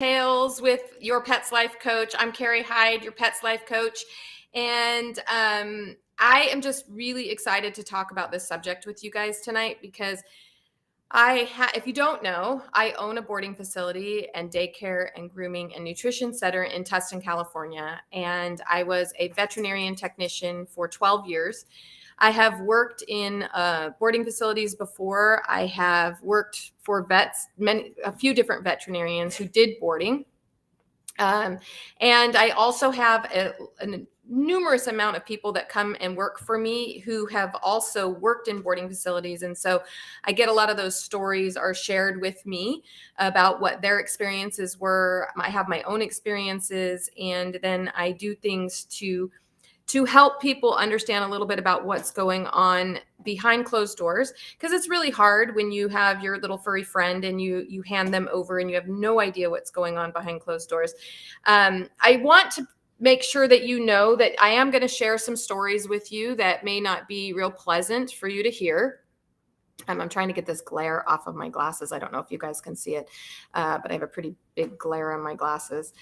Tales with Your Pet's Life Coach. I'm Carrie Hyde, your Pet's Life Coach. And I am just really excited to talk about this subject with you guys tonight because if you don't know, I own a boarding facility and daycare and grooming and nutrition center in Tustin, California. And I was a veterinarian technician for 12 years. I have worked in boarding facilities before. I have worked for a few different veterinarians who did boarding. And I also have a numerous amount of people that come and work for me who have also worked in boarding facilities. And so I get a lot of those stories are shared with me about what their experiences were. I have my own experiences, and then I do things to help people understand a little bit about what's going on behind closed doors, because it's really hard when you have your little furry friend and you hand them over and you have no idea what's going on behind closed doors. I want to make sure that you know that I am going to share some stories with you that may not be real pleasant for you to hear. I'm trying to get this glare off of my glasses. I don't know if you guys can see it, but I have a pretty big glare on my glasses.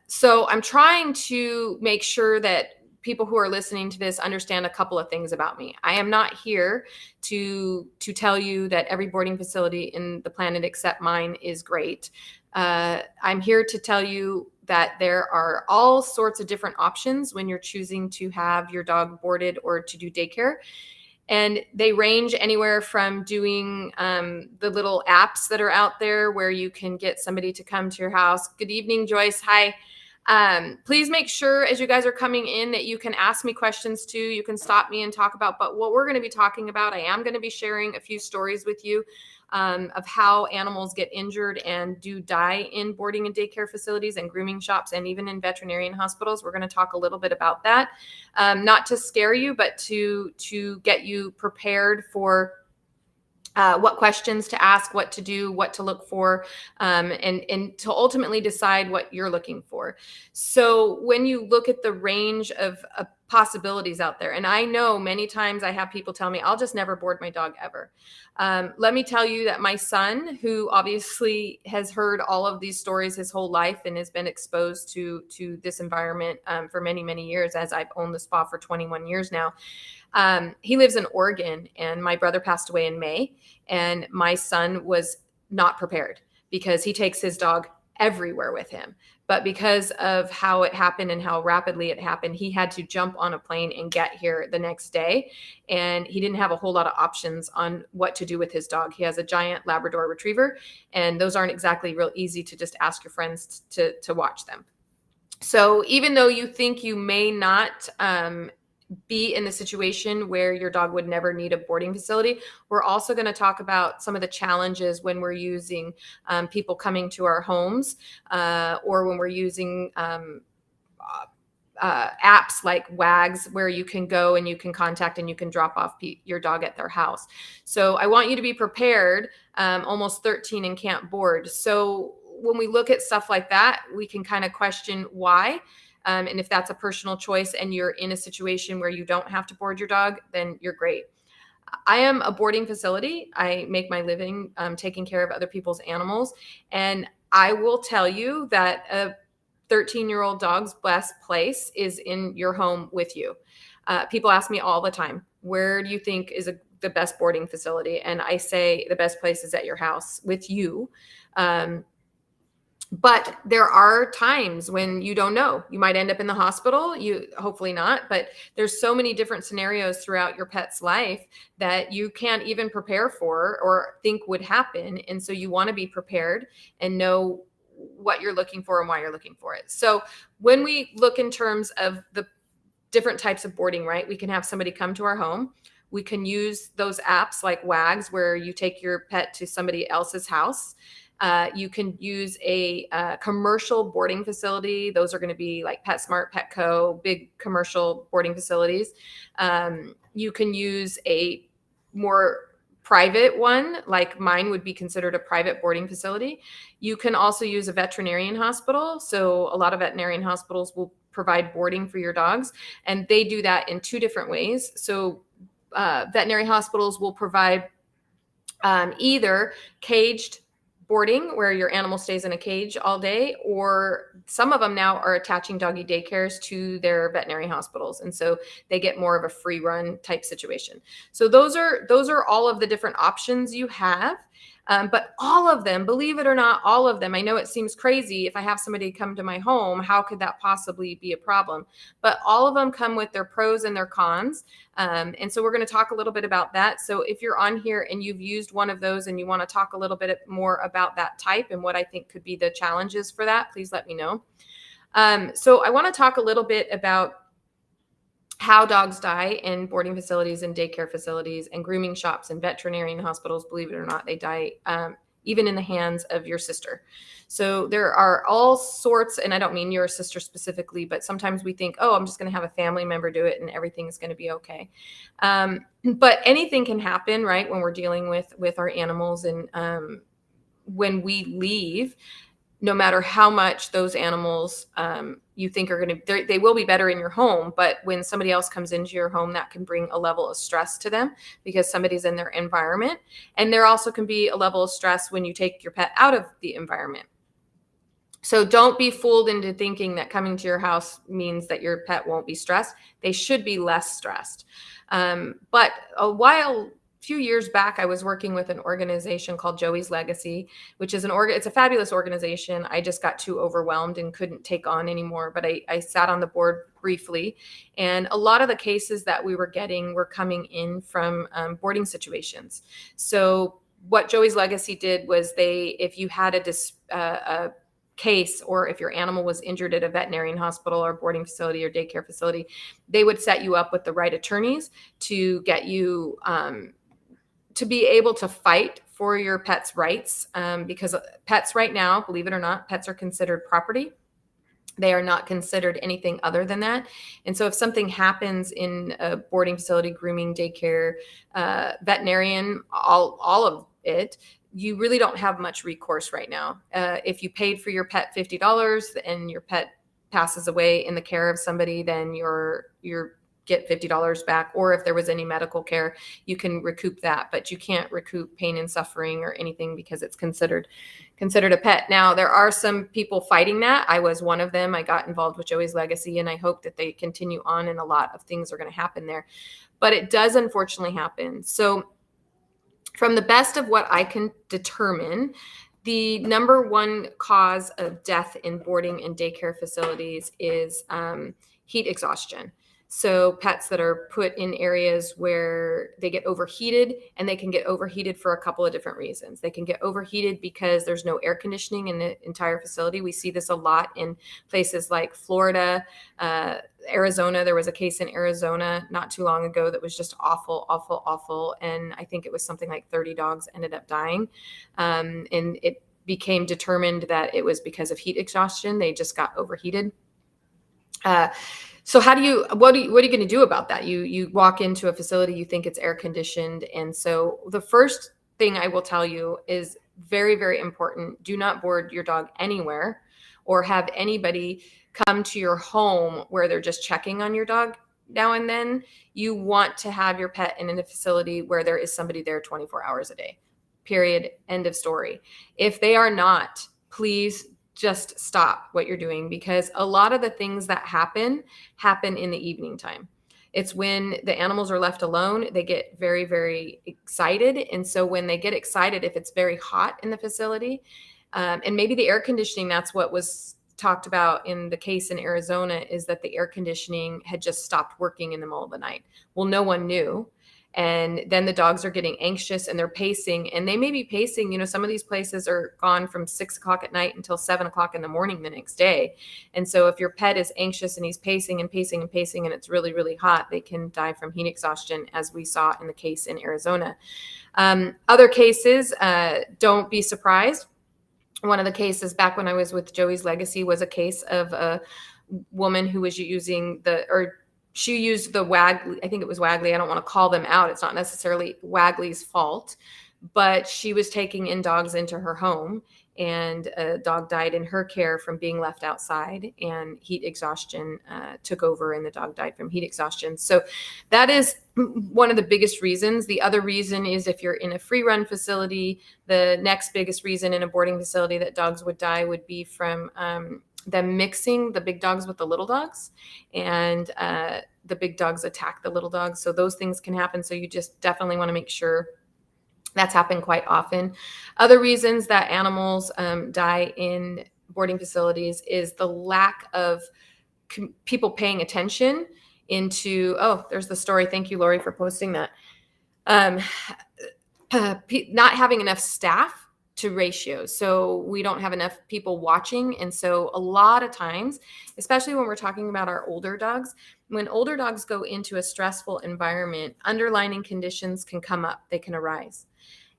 So I'm trying to make sure that people who are listening to this understand a couple of things about me. I am not here to tell you that every boarding facility in the planet except mine is great. I'm here to tell you that there are all sorts of different options when you're choosing to have your dog boarded or to do daycare. And they range anywhere from doing the little apps that are out there where you can get somebody to come to your house. Good evening, Joyce. Hi. Please make sure as you guys are coming in that you can ask me questions too. You can stop me and talk about, but what we're going to be talking about, I am going to be sharing a few stories with you of how animals get injured and do die in boarding and daycare facilities and grooming shops and even in veterinarian hospitals. We're going to talk a little bit about that, not to scare you, but to get you prepared for what questions to ask, what to do, what to look for, and to ultimately decide what you're looking for. So when you look at the range of possibilities out there, and I know many times I have people tell me, I'll just never board my dog ever. Let me tell you that my son, who obviously has heard all of these stories his whole life and has been exposed to this environment for many, many years, as I've owned the Spaw for 21 years now. He lives in Oregon, and my brother passed away in May, and my son was not prepared because he takes his dog everywhere with him. But because of how it happened and how rapidly it happened, he had to jump on a plane and get here the next day. And he didn't have a whole lot of options on what to do with his dog. He has a giant Labrador retriever, and those aren't exactly real easy to just ask your friends to watch them. So even though you think you may not be in the situation where your dog would never need a boarding facility, we're also going to talk about some of the challenges when we're using people coming to our homes or when we're using apps like WAGs, where you can go and you can contact and you can drop off your dog at their house. So I want you to be prepared. Almost 13 and can't board. So when we look at stuff like that, we can kind of question why. And if that's a personal choice and you're in a situation where you don't have to board your dog, then you're great. I am a boarding facility. I make my living taking care of other people's animals. And I will tell you that a 13-year-old dog's best place is in your home with you. People ask me all the time, where do you think is the best boarding facility? And I say the best place is at your house with you. But there are times when you don't know. You might end up in the hospital. You hopefully not, but there's so many different scenarios throughout your pet's life that you can't even prepare for or think would happen. And so you want to be prepared and know what you're looking for and why you're looking for it. So when we look in terms of the different types of boarding, right, we can have somebody come to our home. We can use those apps like WAGs, where you take your pet to somebody else's house. You can use a commercial boarding facility. Those are going to be like PetSmart, Petco, big commercial boarding facilities. You can use a more private one, like mine would be considered a private boarding facility. You can also use a veterinarian hospital. So a lot of veterinarian hospitals will provide boarding for your dogs, and they do that in two different ways. So veterinary hospitals will provide either caged boarding where your animal stays in a cage all day, or some of them now are attaching doggy daycares to their veterinary hospitals, and so they get more of a free run type situation. So those are all of the different options you have. But all of them, believe it or not, all of them, I know it seems crazy. If I have somebody come to my home, how could that possibly be a problem? But all of them come with their pros and their cons. And so we're going to talk a little bit about that. So if you're on here and you've used one of those and you want to talk a little bit more about that type and what I think could be the challenges for that, please let me know. So I want to talk a little bit about how dogs die in boarding facilities and daycare facilities and grooming shops and veterinarian hospitals. Believe it or not, they die even in the hands of your sister. So there are all sorts, and I don't mean your sister specifically, but sometimes we think, oh, I'm just going to have a family member do it and everything's going to be okay. But anything can happen, right, when we're dealing with our animals. And when we leave, no matter how much those animals you think are going to, they will be better in your home. But when somebody else comes into your home, that can bring a level of stress to them because somebody's in their environment. And there also can be a level of stress when you take your pet out of the environment. So don't be fooled into thinking that coming to your house means that your pet won't be stressed. They should be less stressed. But a few years back, I was working with an organization called Joey's Legacy, which is it's a fabulous organization. I just got too overwhelmed and couldn't take on anymore. But I sat on the board briefly, and a lot of the cases that we were getting were coming in from boarding situations. So what Joey's Legacy did was if you had a case, or if your animal was injured at a veterinarian hospital or boarding facility or daycare facility, they would set you up with the right attorneys to get you to be able to fight for your pet's rights, because pets right now, believe it or not, pets are considered property. They are not considered anything other than that. And so if something happens in a boarding facility, grooming, daycare, veterinarian, all of it, you really don't have much recourse right now. If you paid for your pet $50 and your pet passes away in the care of somebody, then you're get $50 back. Or if there was any medical care, you can recoup that, but you can't recoup pain and suffering or anything because it's considered a pet. Now, there are some people fighting that. I was one of them. I got involved with Joey's Legacy, and I hope that they continue on, and a lot of things are going to happen there. But it does unfortunately happen. So from the best of what I can determine, the number one cause of death in boarding and daycare facilities is heat exhaustion. So pets that are put in areas where they get overheated, and they can get overheated for a couple of different reasons. They can get overheated because there's no air conditioning in the entire facility. We see this a lot in places like Florida, Arizona. There was a case in Arizona not too long ago that was just awful, awful, awful. And I think it was something like 30 dogs ended up dying. And it became determined that it was because of heat exhaustion. They just got overheated. So what are you going to do about that? You walk into a facility, you think it's air conditioned. And so the first thing I will tell you is very, very important. Do not board your dog anywhere or have anybody come to your home where they're just checking on your dog now and then. You want to have your pet in a facility where there is somebody there 24 hours a day, period, end of story. If they are not, please just stop what you're doing, because a lot of the things that happen in the evening time. It's when the animals are left alone, they get very, very excited. And so when they get excited, if it's very hot in the facility, and maybe the air conditioning, that's what was talked about in the case in Arizona, is that the air conditioning had just stopped working in the middle of the night. Well, no one knew. And then the dogs are getting anxious and they're pacing, and they may be pacing, some of these places are gone from 6 o'clock at night until 7 o'clock in the morning the next day. And so if your pet is anxious and he's pacing and pacing and pacing, and it's really, really hot, they can die from heat exhaustion, as we saw in the case in Arizona. Other cases, don't be surprised. One of the cases back when I was with Joey's Legacy was a case of a woman who was using she used the Wagley. I think it was Wagley. I don't want to call them out. It's not necessarily Wagley's fault, but she was taking in dogs into her home, and a dog died in her care from being left outside, and heat exhaustion took over, and the dog died from heat exhaustion. So that is one of the biggest reasons. The other reason is if you're in a free run facility, the next biggest reason in a boarding facility that dogs would die would be from them mixing the big dogs with the little dogs, and the big dogs attack the little dogs. So those things can happen. So you just definitely want to make sure. That's happened quite often. Other reasons that animals die in boarding facilities is the lack of people paying attention into, oh, there's the story. Thank you, Lori, for posting that. Not having enough staff to ratios. So we don't have enough people watching. And so a lot of times, especially when we're talking about our older dogs, when older dogs go into a stressful environment, underlying conditions can come up, they can arise.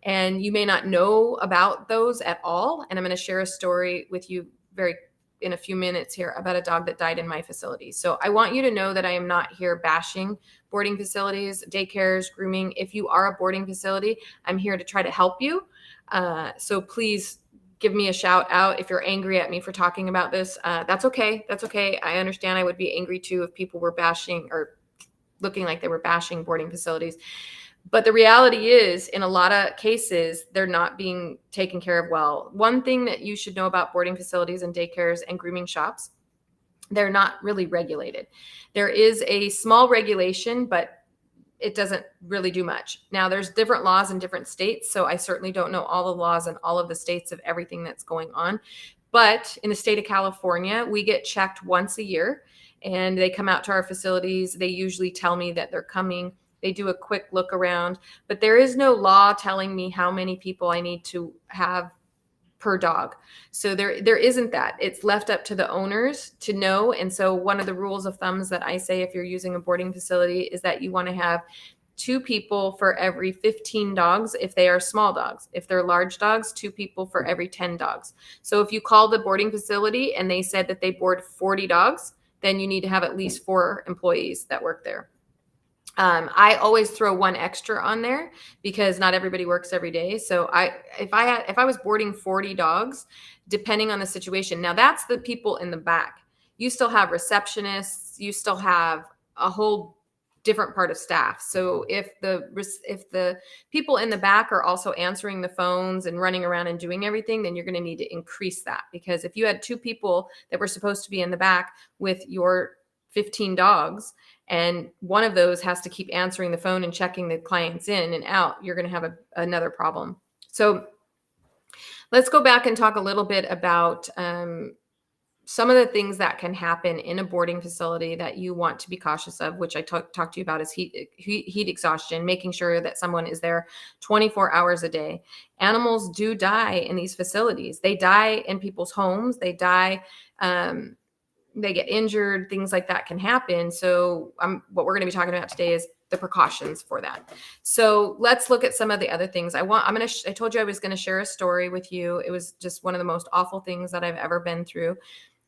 And you may not know about those at all. And I'm going to share a story with you in a few minutes here about a dog that died in my facility. So I want you to know that I am not here bashing boarding facilities, daycares, grooming. If you are a boarding facility, I'm here to try to help you. So please give me a shout out if you're angry at me for talking about this. That's okay. That's okay. I understand. I would be angry too if people were bashing or looking like they were bashing boarding facilities. But the reality is, in a lot of cases, they're not being taken care of well. One thing that you should know about boarding facilities and daycares and grooming shops, they're not really regulated. There is a small regulation, but it doesn't really do much. Now, there's different laws in different states, so I certainly don't know all the laws in all of the states of everything that's going on. But in the state of California, we get checked once a year, and they come out to our facilities. They usually tell me that they're coming. They do a quick look around, but there is no law telling me how many people I need to have per dog. So there isn't that. It's left up to the owners to know. And so one of the rules of thumbs that I say if you're using a boarding facility is that you want to have 2 people for every 15 dogs if they are small dogs. If they're large dogs, 2 people for every 10 dogs. So if you call the boarding facility and they said that they board 40 dogs, then you need to have at least 4 employees that work there. I always throw 1 extra on there because not everybody works every day. So if I was boarding 40 dogs, depending on the situation, now that's the people in the back. You still have receptionists, you still have a whole different part of staff. So if the people in the back are also answering the phones and running around and doing everything, then you're going to need to increase that, because if you had 2 people that were supposed to be in the back with your 15 dogs, and one of those has to keep answering the phone and checking the clients in and out, you're going to have another problem. So let's go back and talk a little bit about some of the things that can happen in a boarding facility that you want to be cautious of, which I talked to you about, is heat exhaustion, making sure that someone is there 24 hours a day. Animals do die in these facilities. They die in people's homes. They die. They get injured, things like that can happen. So what we're going to be talking about today is the precautions for that. So let's look at some of the other things. I told you I was going to share a story with you. It was just one of the most awful things that I've ever been through.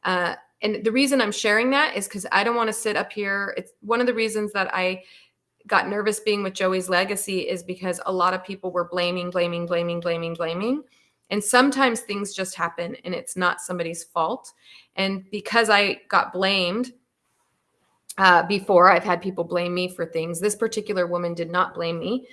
And the reason I'm sharing that is because I don't want to sit up here. It's one of the reasons that I got nervous being with Joey's legacy is because a lot of people were blaming. And sometimes things just happen and it's not somebody's fault. And because I got blamed before, I've had people blame me for things. This particular woman did not blame me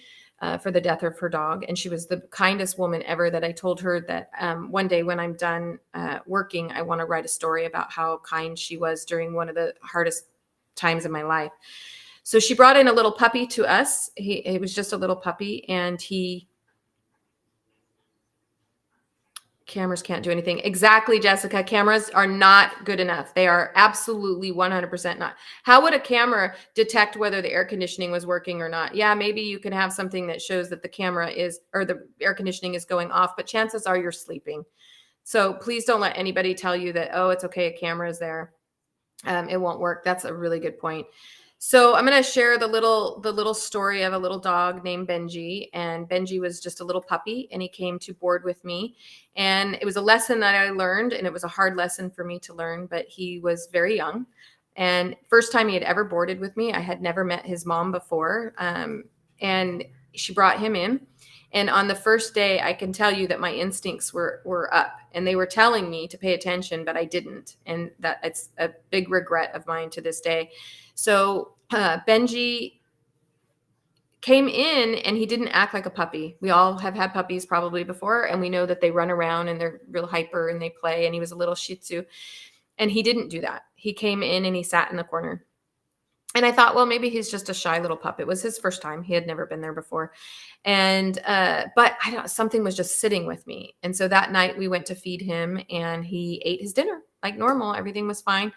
for the death of her dog. And she was the kindest woman ever, that I told her that one day when I'm done working, I want to write a story about how kind she was during one of the hardest times in my life. So she brought in a little puppy to us. He was just a little puppy, and cameras can't do anything. Exactly, Jessica. Cameras are not good enough. They are absolutely 100% not. How would a camera detect whether the air conditioning was working or not? Yeah, maybe you can have something that shows that the camera is, or the air conditioning is going off, but chances are you're sleeping. So please don't let anybody tell you that, oh, it's okay, a camera is there. It won't work. That's a really good point. So I'm going to share the little story of a little dog named Benji. And Benji was just a little puppy, and he came to board with me. And it was a lesson that I learned, and it was a hard lesson for me to learn, but he was very young. And first time he had ever boarded with me, I had never met his mom before. And she brought him in. And on the first day, I can tell you that my instincts were up, and they were telling me to pay attention, but I didn't. And that it's a big regret of mine to this day. So Benji came in and he didn't act like a puppy. We all have had puppies probably before, and we know that they run around and they're real hyper and they play. And he was a little Shih Tzu, and he didn't do that. He came in and he sat in the corner. And I thought, well, maybe he's just a shy little pup. It was his first time. He had never been there before. And, but I don't, something was just sitting with me. And so that night we went to feed him and he ate his dinner like normal. Everything was fine.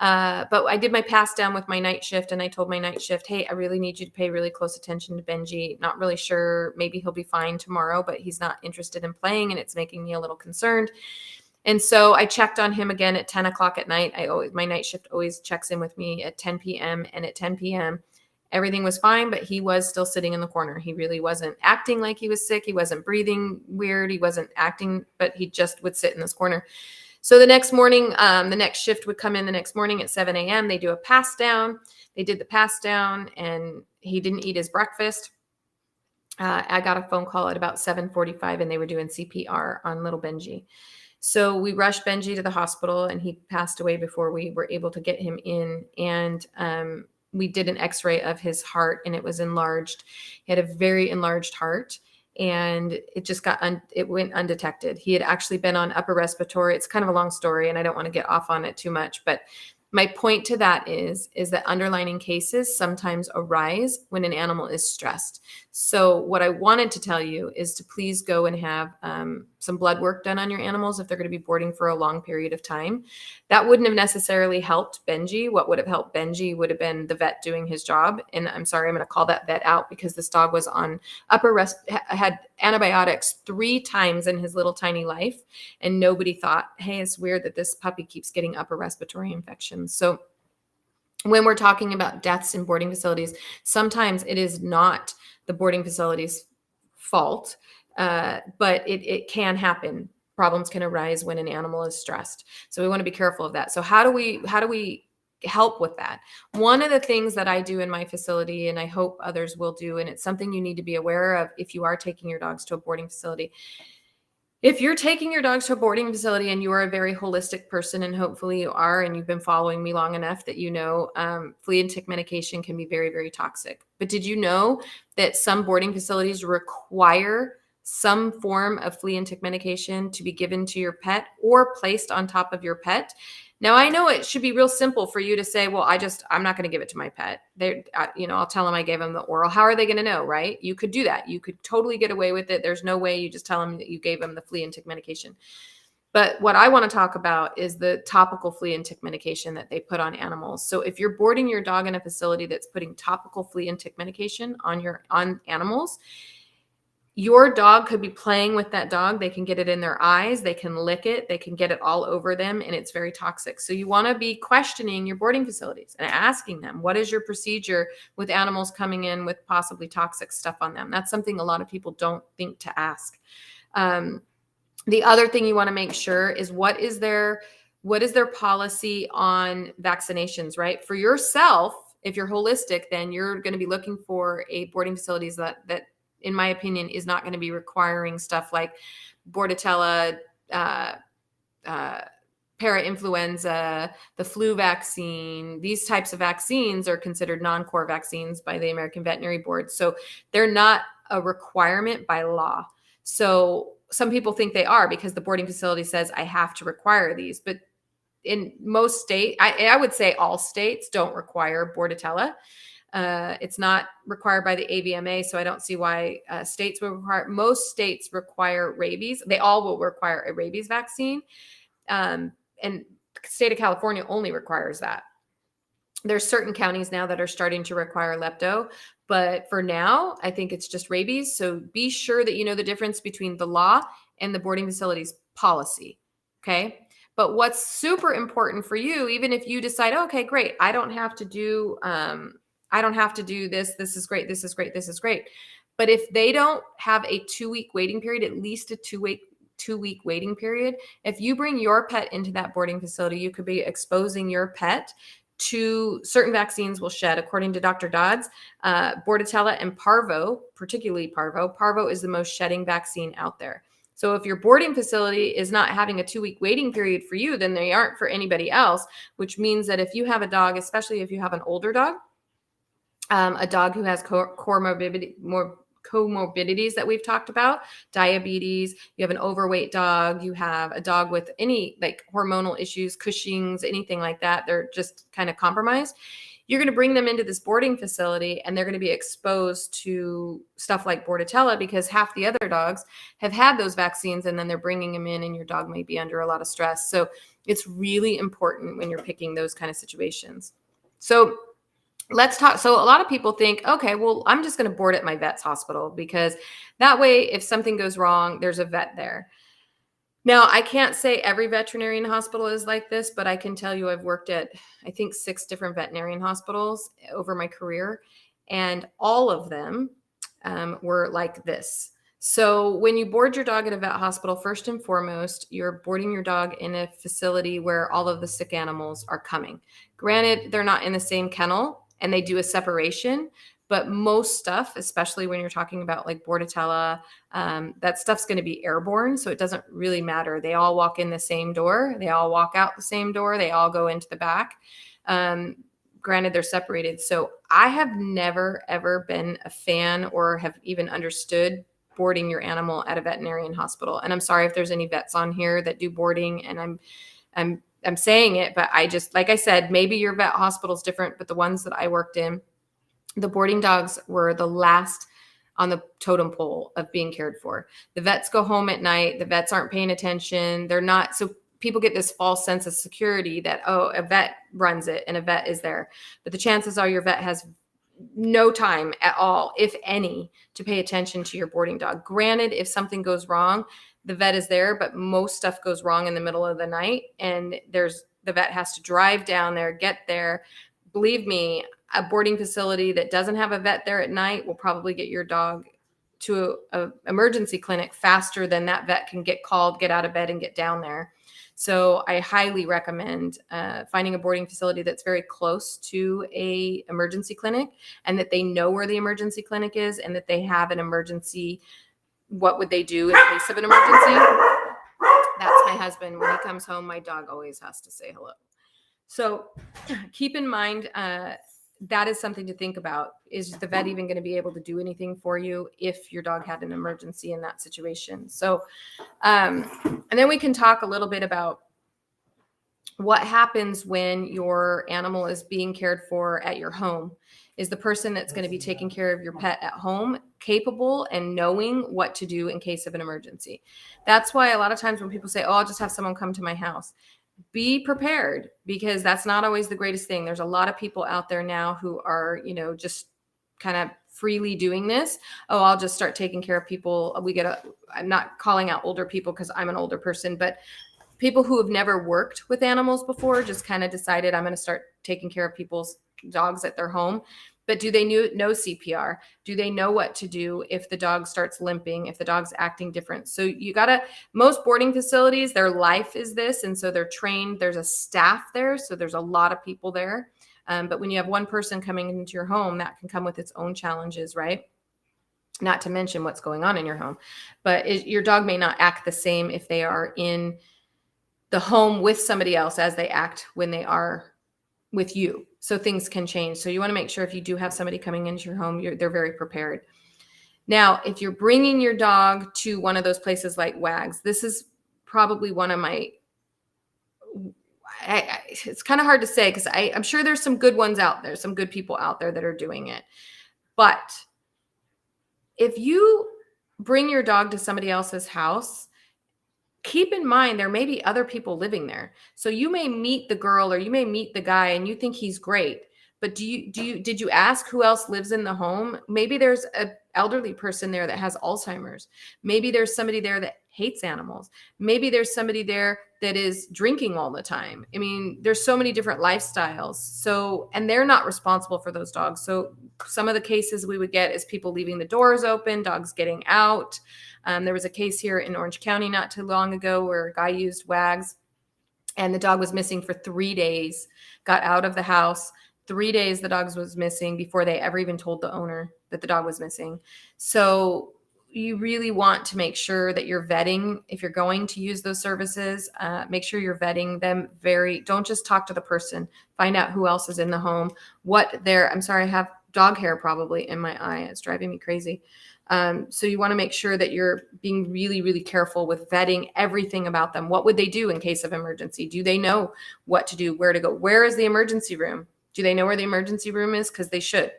But I did my pass down with my night shift, and I told my night shift, hey, I really need you to pay really close attention to Benji. Not really sure. Maybe he'll be fine tomorrow, but he's not interested in playing, and it's making me a little concerned. And so I checked on him again at 10 o'clock at night. My night shift always checks in with me at 10 p.m. And at 10 p.m., everything was fine, but he was still sitting in the corner. He really wasn't acting like he was sick. He wasn't breathing weird. He wasn't acting, but he just would sit in this corner. So the next morning, the next shift would come in the next morning at 7 a.m. They do a pass down. They did the pass down, and he didn't eat his breakfast. I got a phone call at about 7:45, and they were doing CPR on little Benji. So we rushed Benji to the hospital, and he passed away before we were able to get him in. And we did an x-ray of his heart, and it was enlarged. He had a very enlarged heart, and it just it went undetected. He had actually been on upper respiratory. It's kind of a long story, and I don't want to get off on it too much, but my point to that is that underlying cases sometimes arise when an animal is stressed. So what I wanted to tell you is to please go and have some blood work done on your animals if they're going to be boarding for a long period of time. That wouldn't have necessarily helped Benji. What would have helped Benji would have been the vet doing his job. And I'm sorry, I'm going to call that vet out because this dog was on had antibiotics 3 times in his little tiny life. And nobody thought, hey, it's weird that this puppy keeps getting upper respiratory infections. So when we're talking about deaths in boarding facilities, sometimes it is not the boarding facility's fault, but it can happen. Problems can arise when an animal is stressed. So we want to be careful of that. So how do we help with that? One of the things that I do in my facility, and I hope others will do, and it's something you need to be aware of if you are taking your dogs to a boarding facility. If you're taking your dogs to a boarding facility and you are a very holistic person, and hopefully you are, and you've been following me long enough that you know flea and tick medication can be very, very toxic. But did you know that some boarding facilities require some form of flea and tick medication to be given to your pet or placed on top of your pet? Now, I know it should be real simple for you to say, well, I'm not going to give it to my pet. I'll tell them I gave them the oral. How are they going to know, right? You could do that. You could totally get away with it. There's no way you just tell them that you gave them the flea and tick medication. But what I want to talk about is the topical flea and tick medication that they put on animals. So if you're boarding your dog in a facility that's putting topical flea and tick medication on animals, your dog could be playing with that dog. They can get it in their eyes. They can lick it. They can get it all over them, and it's very toxic. So you want to be questioning your boarding facilities and asking them, what is your procedure with animals coming in with possibly toxic stuff on them? That's something a lot of people don't think to ask. The other thing you want to make sure is what is their policy on vaccinations, right? For yourself, if you're holistic, then you're going to be looking for a boarding facilities that in my opinion, is not going to be requiring stuff like Bordetella, parainfluenza, the flu vaccine. These types of vaccines are considered non-core vaccines by the American Veterinary Board. So they're not a requirement by law. So some people think they are because the boarding facility says, I have to require these. But in most states, I would say all states don't require Bordetella. It's not required by the AVMA, so I don't see why states will require. Most states require rabies. They all will require a rabies vaccine. And the state of California only requires that. There's certain counties now that are starting to require lepto, but for now, I think it's just rabies. So be sure that you know the difference between the law and the boarding facility's policy. Okay. But what's super important for you, even if you decide, okay, great, I don't have to do this. This is great. This is great. This is great. But if they don't have a 2-week waiting period, at least a two-week waiting period, if you bring your pet into that boarding facility, you could be exposing your pet to certain vaccines will shed. According to Dr. Dodds, Bordetella and Parvo, particularly Parvo is the most shedding vaccine out there. So if your boarding facility is not having a 2-week waiting period for you, then they aren't for anybody else, which means that if you have a dog, especially if you have an older dog, a dog who has comorbidities that we've talked about, diabetes, you have an overweight dog, you have a dog with any like hormonal issues, Cushing's, anything like that, they're just kind of compromised. You're going to bring them into this boarding facility and they're going to be exposed to stuff like Bordetella because half the other dogs have had those vaccines and then they're bringing them in and your dog may be under a lot of stress. So it's really important when you're picking those kind of situations. So let's talk. So a lot of people think, okay, well, I'm just going to board at my vet's hospital because that way, if something goes wrong, there's a vet there. Now, I can't say every veterinarian hospital is like this, but I can tell you I've worked at, I think, 6 different veterinarian hospitals over my career, and all of them were like this. So when you board your dog at a vet hospital, first and foremost, you're boarding your dog in a facility where all of the sick animals are coming. Granted, they're not in the same kennel and they do a separation, but most stuff, especially when you're talking about like Bordetella, that stuff's going to be airborne. So it doesn't really matter. They all walk in the same door. They all walk out the same door. They all go into the back. Granted, they're separated. So I have never, ever been a fan or have even understood boarding your animal at a veterinarian hospital. And I'm sorry if there's any vets on here that do boarding, and I'm saying it, but I just, like I said, maybe your vet hospital is different, but the ones that I worked in, the boarding dogs were the last on the totem pole of being cared for. The vets go home at night. The vets aren't paying attention. They're not. So people get this false sense of security that, oh, a vet runs it and a vet is there. But the chances are your vet has no time at all, if any, to pay attention to your boarding dog. Granted, if something goes wrong, the vet is there, but most stuff goes wrong in the middle of the night and the vet has to drive down there, get there. Believe me, a boarding facility that doesn't have a vet there at night will probably get your dog to a emergency clinic faster than that vet can get called, get out of bed and get down there. So I highly recommend finding a boarding facility that's very close to a emergency clinic and that they know where the emergency clinic is and that they have an emergency. What would they do in case of an emergency? That's my husband. When he comes home, my dog always has to say hello. So keep in mind, that is something to think about. Is the vet even going to be able to do anything for you if your dog had an emergency in that situation? So, and then we can talk a little bit about what happens when your animal is being cared for at your home. Is the person that's going to be taking care of your pet at home capable and knowing what to do in case of an emergency? That's why a lot of times when people say, oh, I'll just have someone come to my house, be prepared, because that's not always the greatest thing. There's a lot of people out there now who are, just kind of freely doing this. Oh, I'll just start taking care of people. I'm not calling out older people because I'm an older person, but people who have never worked with animals before just kind of decided I'm going to start taking care of people's dogs at their home. But do they know CPR? Do they know what to do if the dog starts limping, if the dog's acting different? So most boarding facilities, their life is this. And so they're trained. There's a staff there. So there's a lot of people there. But when you have one person coming into your home, that can come with its own challenges, right? Not to mention what's going on in your home. But your dog may not act the same if they are in the home with somebody else as they act when they are with you. So things can change. So you want to make sure if you do have somebody coming into your home, they're very prepared. Now, if you're bringing your dog to one of those places like WAGs, this is probably one of my, it's kind of hard to say because I'm sure there's some good ones out there, some good people out there that are doing it. But if you bring your dog to somebody else's house, keep in mind there may be other people living there. So you may meet the girl or you may meet the guy and you think he's great, but did you ask who else lives in the home? Maybe there's an elderly person there that has Alzheimer's. Maybe there's somebody there that hates animals. Maybe there's somebody there that is drinking all the time. I mean, there's so many different lifestyles. So, and they're not responsible for those dogs. So some of the cases we would get is people leaving the doors open, dogs getting out. There was a case here in Orange County not too long ago where a guy used WAGs and the dog was missing for 3 days. Got out of the house. 3 days the dog was missing before they ever even told the owner that the dog was missing. So you really want to make sure that you're vetting, if you're going to use those services, make sure you're vetting them don't just talk to the person, find out who else is in the home, I'm sorry, I have dog hair probably in my eye. It's driving me crazy. So you want to make sure that you're being really, really careful with vetting everything about them. What would they do in case of emergency? Do they know what to do, where to go? Where is the emergency room? Do they know where the emergency room is? Because they should,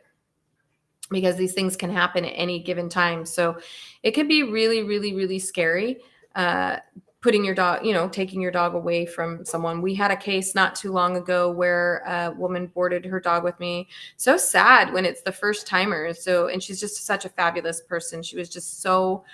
because these things can happen at any given time. So it can be really, really, really scary. Putting your dog, taking your dog away from someone. We had a case not too long ago where a woman boarded her dog with me. So sad when it's the first timer. And she's just such a fabulous person. She was just so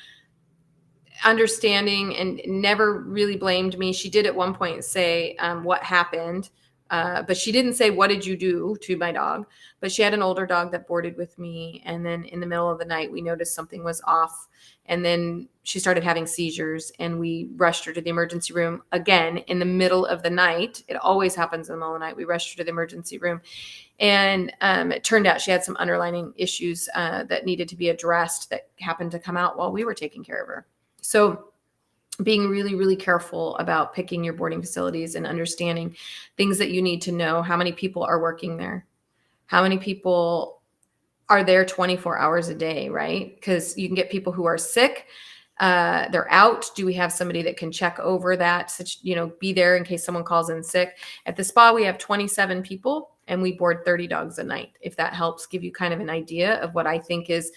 understanding and never really blamed me. She did at one point say what happened, but she didn't say, what did you do to my dog? But she had an older dog that boarded with me. And then in the middle of the night, we noticed something was off. And then she started having seizures, and we rushed her to the emergency room again in the middle of the night. It always happens in the middle of the night. We rushed her to the emergency room. And it turned out she had some underlying issues that needed to be addressed that happened to come out while we were taking care of her. So being really, really careful about picking your boarding facilities and understanding things that you need to know. How many people are working there? How many people are there 24 hours a day, right? Because you can get people who are sick. They're out. Do we have somebody that can check over that, be there in case someone calls in sick? At the spa, we have 27 people and we board 30 dogs a night. If that helps give you kind of an idea of what I think is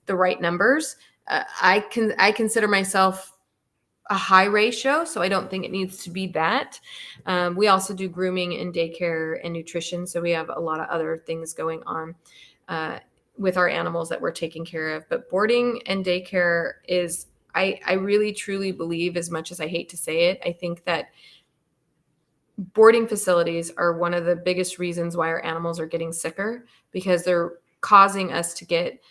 the right numbers. I consider myself a high ratio, so I don't think it needs to be that. We also do grooming and daycare and nutrition, so we have a lot of other things going on with our animals that we're taking care of. But boarding and daycare is, I really truly believe, as much as I hate to say it, I think that boarding facilities are one of the biggest reasons why our animals are getting sicker, because they're forcing us to get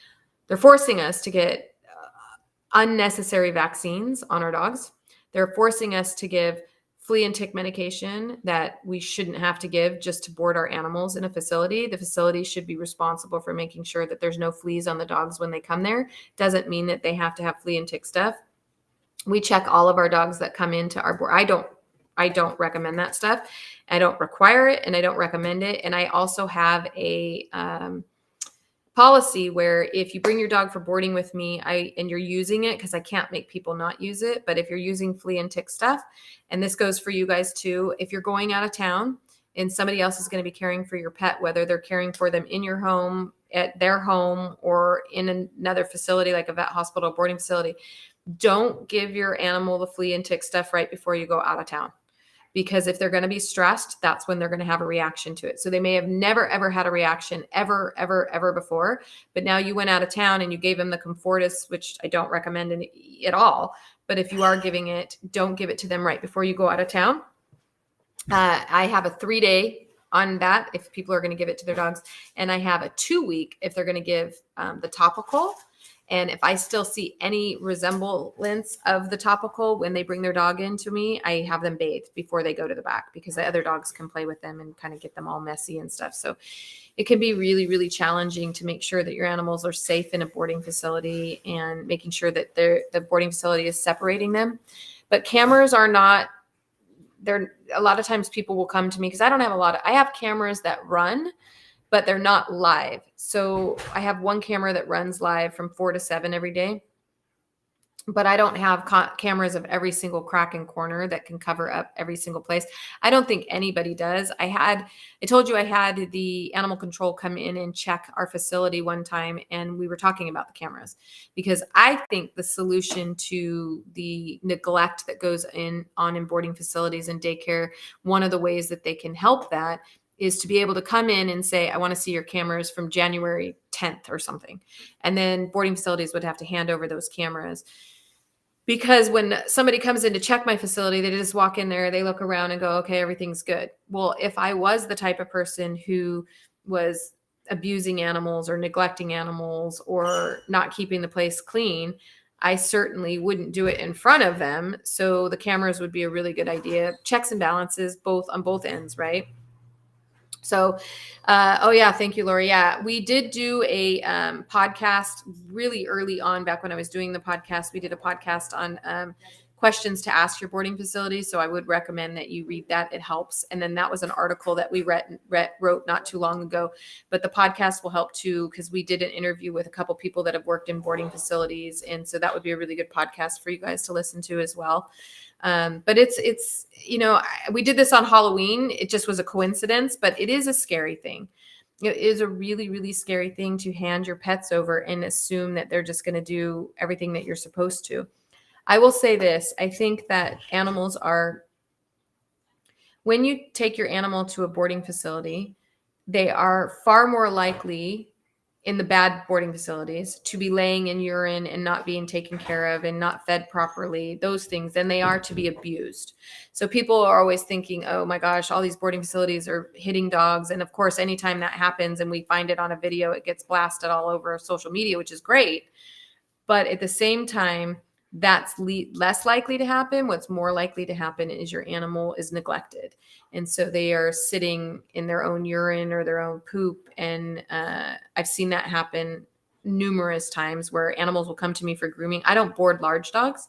unnecessary vaccines on our dogs. They're forcing us to give flea and tick medication that we shouldn't have to give just to board our animals in a facility. The facility should be responsible for making sure that there's no fleas on the dogs when they come there. Doesn't mean that they have to have flea and tick stuff. We check all of our dogs that come into our board. I don't recommend that stuff. I don't require it, and I don't recommend it. And I also have a policy where if you bring your dog for boarding with me and you're using it, because I can't make people not use it, but if you're using flea and tick stuff, and this goes for you guys too, if you're going out of town and somebody else is going to be caring for your pet, whether they're caring for them in your home, at their home, or in another facility like a vet, hospital, boarding facility, don't give your animal the flea and tick stuff right before you go out of town. Because if they're going to be stressed, that's when they're going to have a reaction to it. So they may have never, ever had a reaction ever before. But now you went out of town and you gave them the Comfortis, which I don't recommend at all. But if you are giving it, don't give it to them right before you go out of town. I have a 3-day on that if people are going to give it to their dogs. And I have a 2-week if they're going to give the topical. And if I still see any resemblance of the topical when they bring their dog into me, I have them bathed before they go to the back, because the other dogs can play with them and kind of get them all messy and stuff. So it can be really, really challenging to make sure that your animals are safe in a boarding facility and making sure that the boarding facility is separating them. But cameras are not, a lot of times people will come to me because I have cameras that run, but they're not live. So I have one camera that runs live from 4 to 7 every day, but I don't have cameras of every single crack and corner that can cover up every single place. I don't think anybody does. I told you I had the animal control come in and check our facility one time, and we were talking about the cameras, because I think the solution to the neglect that goes on in boarding facilities and daycare, one of the ways that they can help that is to be able to come in and say, I want to see your cameras from January 10th or something. And then boarding facilities would have to hand over those cameras. Because when somebody comes in to check my facility, they just walk in there, they look around and go, okay, everything's good. Well, if I was the type of person who was abusing animals or neglecting animals or not keeping the place clean, I certainly wouldn't do it in front of them. So the cameras would be a really good idea. Checks and balances both on both ends, right? So, oh yeah, thank you, Lori. Yeah, we did do a podcast really early on, back when I was doing the podcast. We did a podcast on questions to ask your boarding facility. So I would recommend that you read that. It helps. And then that was an article that we wrote not too long ago. But the podcast will help too, because we did an interview with a couple people that have worked in boarding facilities, and so that would be a really good podcast for you guys to listen to as well. But it's we did this on Halloween. It just was a coincidence, but it is a scary thing. It is a really, really scary thing to hand your pets over and assume that they're just going to do everything that you're supposed to. I will say this. I think that animals are, when you take your animal to a boarding facility, they are far more likely, in the bad boarding facilities, to be laying in urine and not being taken care of and not fed properly, those things, than they are to be abused. So people are always thinking, oh my gosh, all these boarding facilities are hitting dogs. And of course, anytime that happens and we find it on a video, it gets blasted all over social media, which is great. But at the same time, that's less likely to happen. What's more likely to happen is your animal is neglected. And so they are sitting in their own urine or their own poop. And I've seen that happen numerous times, where animals will come to me for grooming. I don't board large dogs.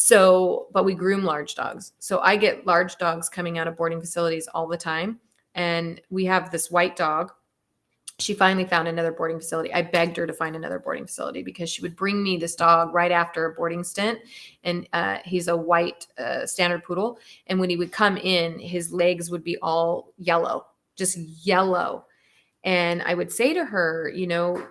But we groom large dogs. So I get large dogs coming out of boarding facilities all the time. And we have this white dog. She finally found another boarding facility. I begged her to find another boarding facility, because she would bring me this dog right after a boarding stint. And he's a white standard poodle. And when he would come in, his legs would be all yellow, just yellow. And I would say to her,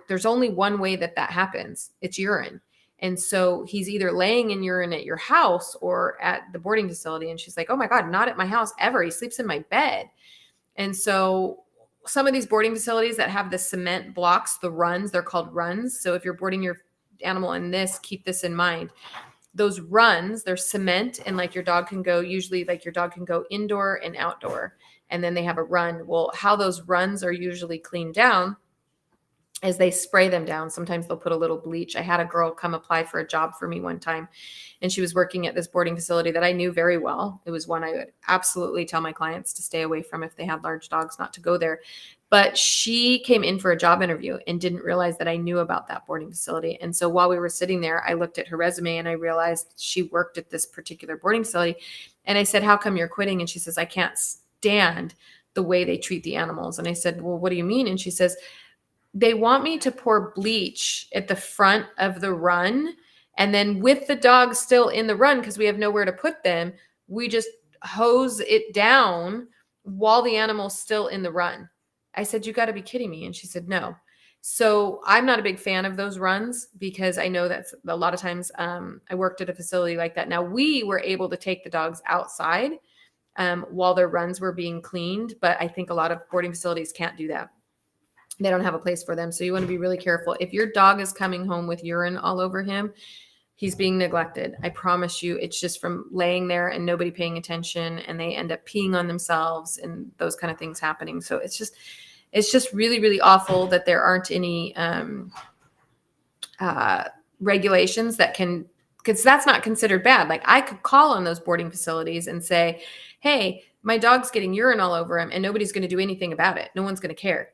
there's only one way that happens. It's urine. And so he's either laying in urine at your house or at the boarding facility. And she's like, oh my God, not at my house ever. He sleeps in my bed. And so some of these boarding facilities that have the cement blocks, the runs, they're called runs. So if you're boarding your animal in this, keep this in mind. Those runs, they're cement, and like your dog can go, usually like your dog can go indoor and outdoor, and then they have a run. Well, how those runs are usually cleaned down is they spray them down. Sometimes they'll put a little bleach. I had a girl come apply for a job for me one time, and she was working at this boarding facility that I knew very well. It was one I would absolutely tell my clients to stay away from if they had large dogs, not to go there. But she came in for a job interview and didn't realize that I knew about that boarding facility. And so while we were sitting there, I looked at her resume and I realized she worked at this particular boarding facility. And I said, how come you're quitting? And she says, I can't stand the way they treat the animals. And I said, well, what do you mean? And she says, they want me to pour bleach at the front of the run. And then with the dogs still in the run, because we have nowhere to put them, we just hose it down while the animal's still in the run. I said, you got to be kidding me. And she said, no. So I'm not a big fan of those runs, because I know that a lot of times I worked at a facility like that. Now, we were able to take the dogs outside while their runs were being cleaned. But I think a lot of boarding facilities can't do that. They don't have a place for them. So you want to be really careful. If your dog is coming home with urine all over him, he's being neglected. I promise you, it's just from laying there and nobody paying attention, and they end up peeing on themselves and those kind of things happening. So it's just really, really awful that there aren't any regulations that can, because that's not considered bad. Like, I could call on those boarding facilities and say, hey, my dog's getting urine all over him, and nobody's going to do anything about it. No one's going to care,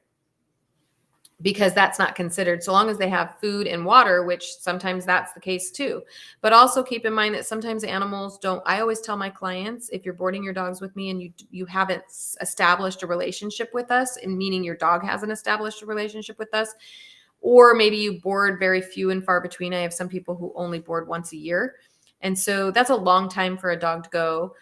because that's not considered, so long as they have food and water, which sometimes that's the case too. But also keep in mind that sometimes animals don't. I always tell my clients, if you're boarding your dogs with me and you haven't established a relationship with us, and meaning your dog hasn't established a relationship with us, or maybe you board very few and far between. I have some people who only board once a year. And so that's a long time for a dog to go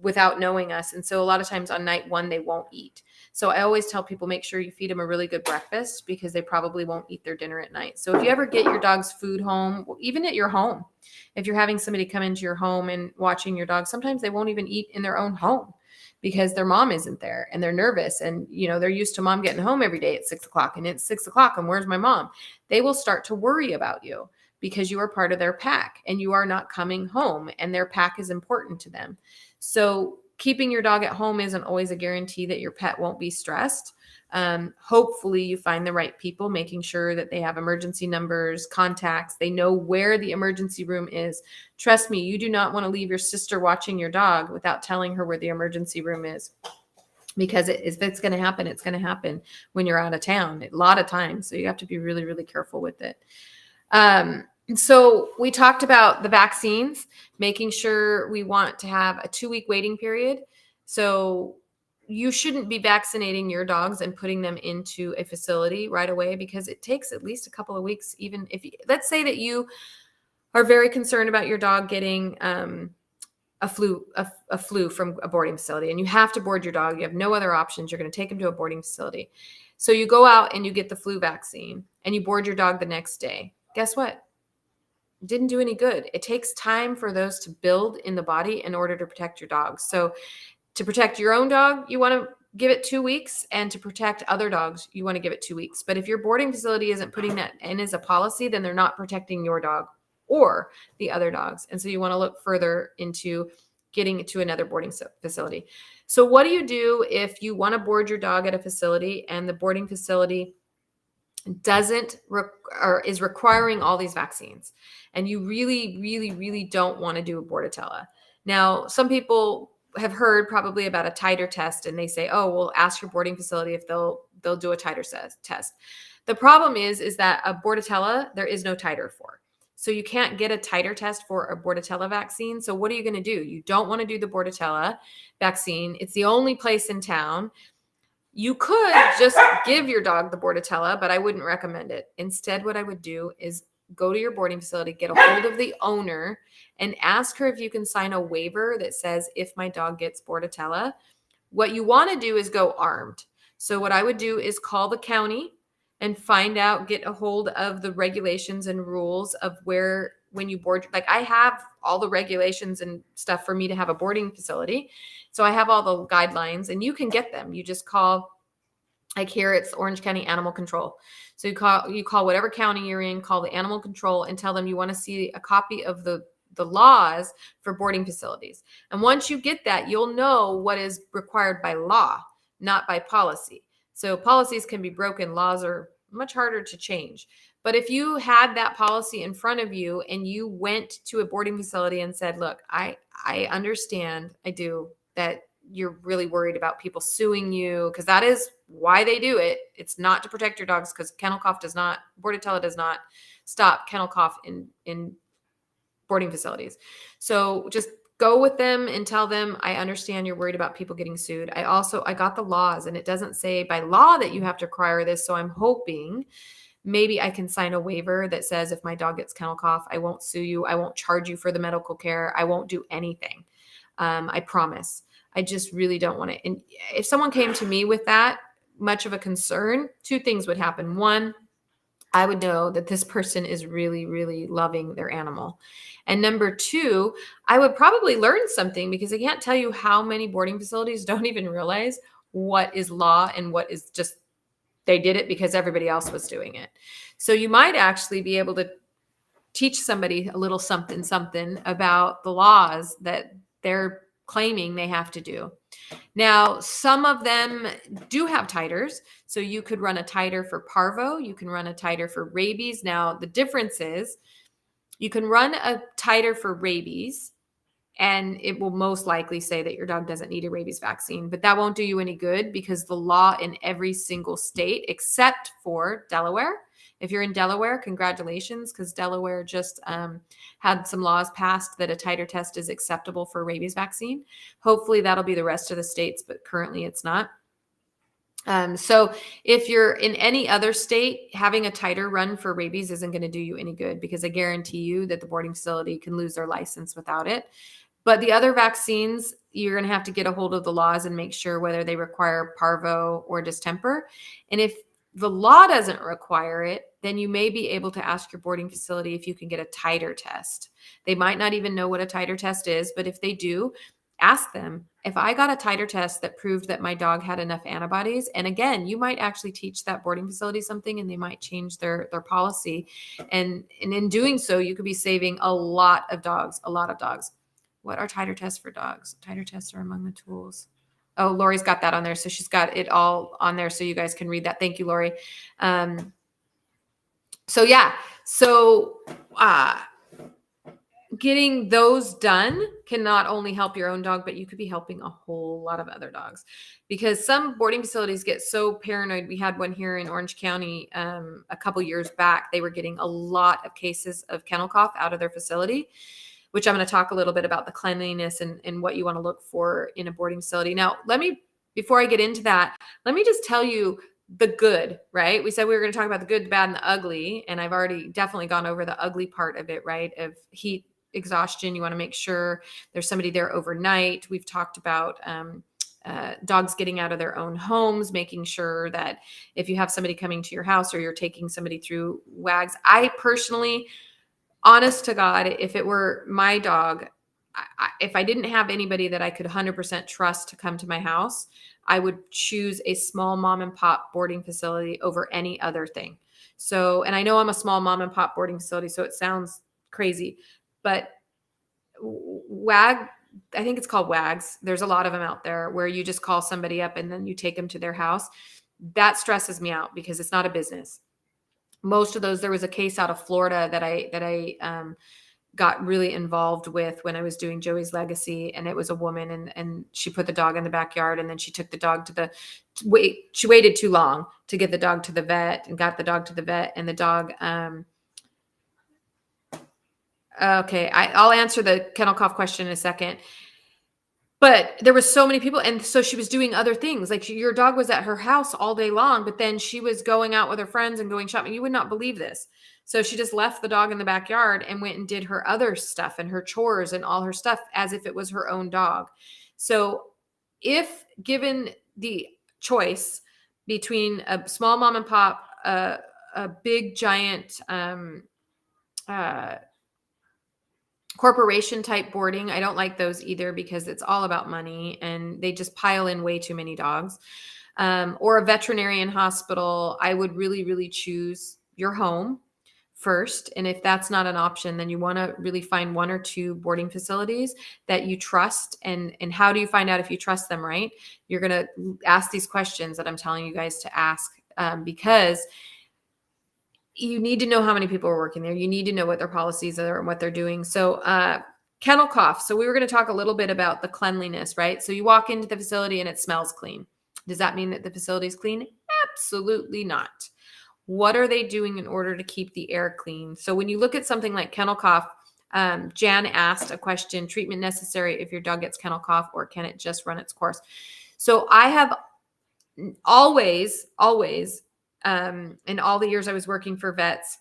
without knowing us. And so a lot of times on night one, they won't eat. So I always tell people, make sure you feed them a really good breakfast, because they probably won't eat their dinner at night. So if you ever get your dog's food home, even at your home, if you're having somebody come into your home and watching your dog, sometimes they won't even eat in their own home because their mom isn't there and they're nervous. And, they're used to mom getting home every day at 6:00, and it's 6:00 and where's my mom? They will start to worry about you because you are part of their pack and you are not coming home, and their pack is important to them. So keeping your dog at home isn't always a guarantee that your pet won't be stressed. Hopefully you find the right people, making sure that they have emergency numbers, contacts, they know where the emergency room is. Trust me, you do not want to leave your sister watching your dog without telling her where the emergency room is, because if it's going to happen, it's going to happen when you're out of town a lot of times. So you have to be really, really careful with it. So we talked about the vaccines, making sure we want to have a 2-week waiting period. So you shouldn't be vaccinating your dogs and putting them into a facility right away, because it takes at least a couple of weeks. Even if let's say that you are very concerned about your dog getting a flu from a boarding facility, and you have to board your dog. You have no other options. You're going to take him to a boarding facility. So you go out and you get the flu vaccine and you board your dog the next day. Guess what? Didn't do any good. It takes time for those to build in the body in order to protect your dog. So to protect your own dog, you want to give it 2 weeks, and to protect other dogs, you want to give it 2 weeks. But if your boarding facility isn't putting that in as a policy, then they're not protecting your dog or the other dogs. And so you want to look further into getting to another boarding facility. So what do you do if you want to board your dog at a facility and the boarding facility doesn't or is requiring all these vaccines, and you really, really, really don't want to do a Bordetella? Now, some people have heard probably about a titer test, and they say, oh, well, ask your boarding facility if they'll do a titer test. The problem is that a Bordetella, there is no titer for. So you can't get a titer test for a Bordetella vaccine. So what are you going to do? You don't want to do the Bordetella vaccine. It's the only place in town. You could just give your dog the Bordetella, but I wouldn't recommend it. Instead, what I would do is go to your boarding facility, get a hold of the owner, and ask her if you can sign a waiver that says, if my dog gets Bordetella. What you want to do is go armed. So what I would do is call the county and find out, get a hold of the regulations and rules of where, when you board, like I have all the regulations and stuff for me to have a boarding facility. So I have all the guidelines, and you can get them. You just call, like here it's Orange County Animal Control. So you call whatever county you're in, call the animal control and tell them you want to see a copy of the laws for boarding facilities. And once you get that, you'll know what is required by law, not by policy. So policies can be broken. Laws are much harder to change. But if you had that policy in front of you and you went to a boarding facility and said, look, I understand, I do, that you're really worried about people suing you, because that is why they do it. It's not to protect your dogs, because kennel cough does not, Bordetella does not stop kennel cough in boarding facilities. So just go with them and tell them, I understand you're worried about people getting sued. I got the laws, and it doesn't say by law that you have to require this. So I'm hoping maybe I can sign a waiver that says, if my dog gets kennel cough, I won't sue you. I won't charge you for the medical care. I won't do anything. I promise. I just really don't want to. And if someone came to me with that much of a concern, 2 things would happen. One, I would know that this person is really, really loving their animal. And number 2, I would probably learn something, because I can't tell you how many boarding facilities don't even realize what is law and what is just, they did it because everybody else was doing it. So you might actually be able to teach somebody a little something about the laws that they're claiming they have to do. Now, some of them do have titers. So you could run a titer for parvo. You can run a titer for rabies. Now, the difference is you can run a titer for rabies, and it will most likely say that your dog doesn't need a rabies vaccine, but that won't do you any good, because the law in every single state, except for Delaware. If you're in Delaware, congratulations, because Delaware just had some laws passed that a titer test is acceptable for a rabies vaccine. Hopefully that'll be the rest of the states, but currently it's not. So if you're in any other state, having a titer run for rabies isn't going to do you any good, because I guarantee you that the boarding facility can lose their license without it. But the other vaccines, you're going to have to get a hold of the laws and make sure whether they require parvo or distemper. And if the law doesn't require it, then you may be able to ask your boarding facility if you can get a titer test. They might not even know what a titer test is, but if they do, ask them, if I got a titer test that proved that my dog had enough antibodies. And again, you might actually teach that boarding facility something, and they might change their policy. And in doing so, you could be saving a lot of dogs. What are titer tests for dogs? Titer tests are among the tools. Oh, Lori's got that on there. So she's got it all on there so you guys can read that. Thank you, Lori. So yeah, so getting those done can not only help your own dog, but you could be helping a whole lot of other dogs, because some boarding facilities get so paranoid. We had one here in Orange County a couple years back. They were getting a lot of cases of kennel cough out of their facility, which I'm going to talk a little bit about the cleanliness and what you want to look for in a boarding facility. Now, before I get into that, let me just tell you the good, right? We said we were going to talk about the good, the bad, and the ugly. And I've already definitely gone over the ugly part of it, right? Of heat exhaustion. You want to make sure there's somebody there overnight. We've talked about dogs getting out of their own homes, making sure that if you have somebody coming to your house or you're taking somebody through WAGs. I personally, honest to God, if it were my dog, if I didn't have anybody that I could 100% trust to come to my house, I would choose a small mom and pop boarding facility over any other thing. So, and I know I'm a small mom and pop boarding facility, so it sounds crazy, but WAG, I think it's called WAGs. There's a lot of them out there where you just call somebody up and then you take them to their house. That stresses me out because it's not a business. Most of those, there was a case out of Florida that I got really involved with when I was doing Joey's Legacy, and it was a woman, and she put the dog in the backyard, and then she took the dog she waited too long to get the dog to the vet, and got the dog to the vet, and the dog, okay, I'll answer the kennel cough question in a second. But there was so many people, and so she was doing other things. Like your dog was at her house all day long, but then she was going out with her friends and going shopping. You would not believe this. So she just left the dog in the backyard and went and did her other stuff and her chores and all her stuff as if it was her own dog. So if given the choice between a small mom and pop, a big giant corporation type boarding, I don't like those either because it's all about money and they just pile in way too many dogs. Or a veterinarian hospital, I would really, really choose your home first. And if that's not an option, then you want to really find one or two boarding facilities that you trust. And how do you find out if you trust them, right? You're going to ask these questions that I'm telling you guys to ask, because you need to know how many people are working there. You need to know what their policies are and what they're doing. So kennel cough. So we were going to talk a little bit about the cleanliness, right? So you walk into the facility and it smells clean. Does that mean that the facility is clean? Absolutely not. What are they doing in order to keep the air clean? So when you look at something like kennel cough, Jan asked a question: treatment necessary if your dog gets kennel cough, or can it just run its course? So I have always, in all the years I was working for vets,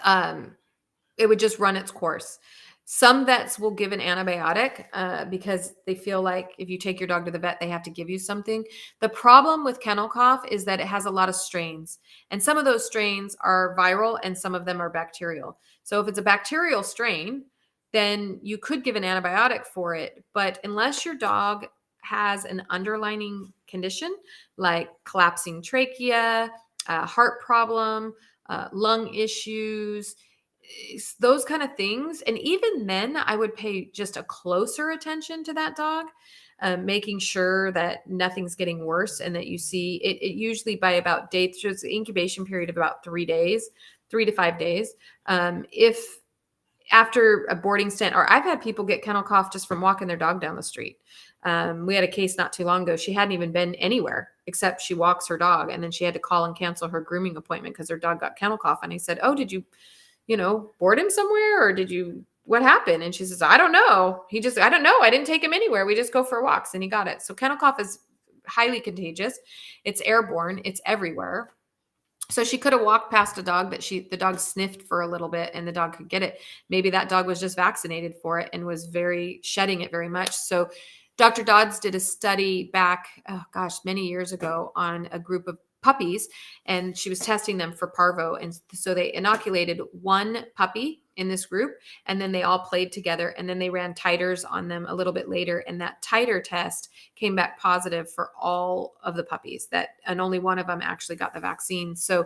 it would just run its course. Some vets will give an antibiotic because they feel like if you take your dog to the vet, they have to give you something. The problem with kennel cough is that it has a lot of strains, and some of those strains are viral and some of them are bacterial. So if it's a bacterial strain, then you could give an antibiotic for it. But unless your dog has an underlying condition like collapsing trachea, heart problem, lung issues, those kind of things. And even then, I would pay just a closer attention to that dog, making sure that nothing's getting worse and that you see it usually by about days, so it's an incubation period of about 3 days, 3 to 5 days. If after a boarding stint, or I've had people get kennel cough just from walking their dog down the street. We had a case not too long ago. She hadn't even been anywhere except she walks her dog. And then she had to call and cancel her grooming appointment because her dog got kennel cough. And I said, "Oh, did you board him somewhere, or what happened?" And she says, "I don't know. I don't know. I didn't take him anywhere. We just go for walks," and he got it. So kennel cough is highly contagious. It's airborne. It's everywhere. So she could have walked past a dog that the dog sniffed for a little bit and the dog could get it. Maybe that dog was just vaccinated for it and was shedding it very much. So Dr. Dodds did a study back, many years ago on a group of puppies, and she was testing them for parvo. And so they inoculated one puppy in this group, and then they all played together, and then they ran titers on them a little bit later. And that titer test came back positive for all of the puppies, and only one of them actually got the vaccine. So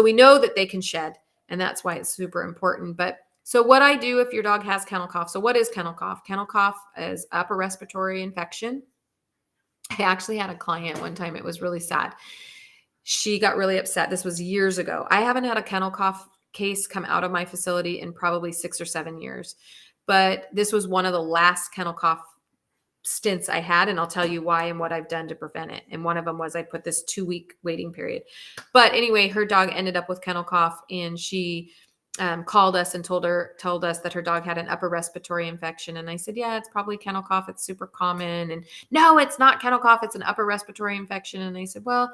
we know that they can shed, and that's why it's super important. But So what I do if your dog has kennel cough. So what is kennel cough? Kennel cough is upper respiratory infection. I actually had a client one time. It was really sad. She got really upset. This was years ago. I haven't had a kennel cough case come out of my facility in probably 6 or 7 years, but this was one of the last kennel cough stints I had, and I'll tell you why and what I've done to prevent it. And one of them was I put this 2-week waiting period. But anyway, her dog ended up with kennel cough, and she called us and told us that her dog had an upper respiratory infection. And I said, yeah, it's probably kennel cough. It's super common. And no, it's not kennel cough. It's an upper respiratory infection. And I said, well,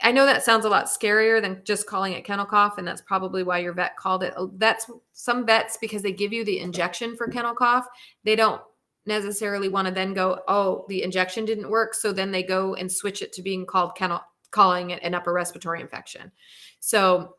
I know that sounds a lot scarier than just calling it kennel cough, and that's probably why your vet called it. That's some vets, because they give you the injection for kennel cough, they don't necessarily want to then go, oh, the injection didn't work, so then they go and switch it to being calling it an upper respiratory infection. So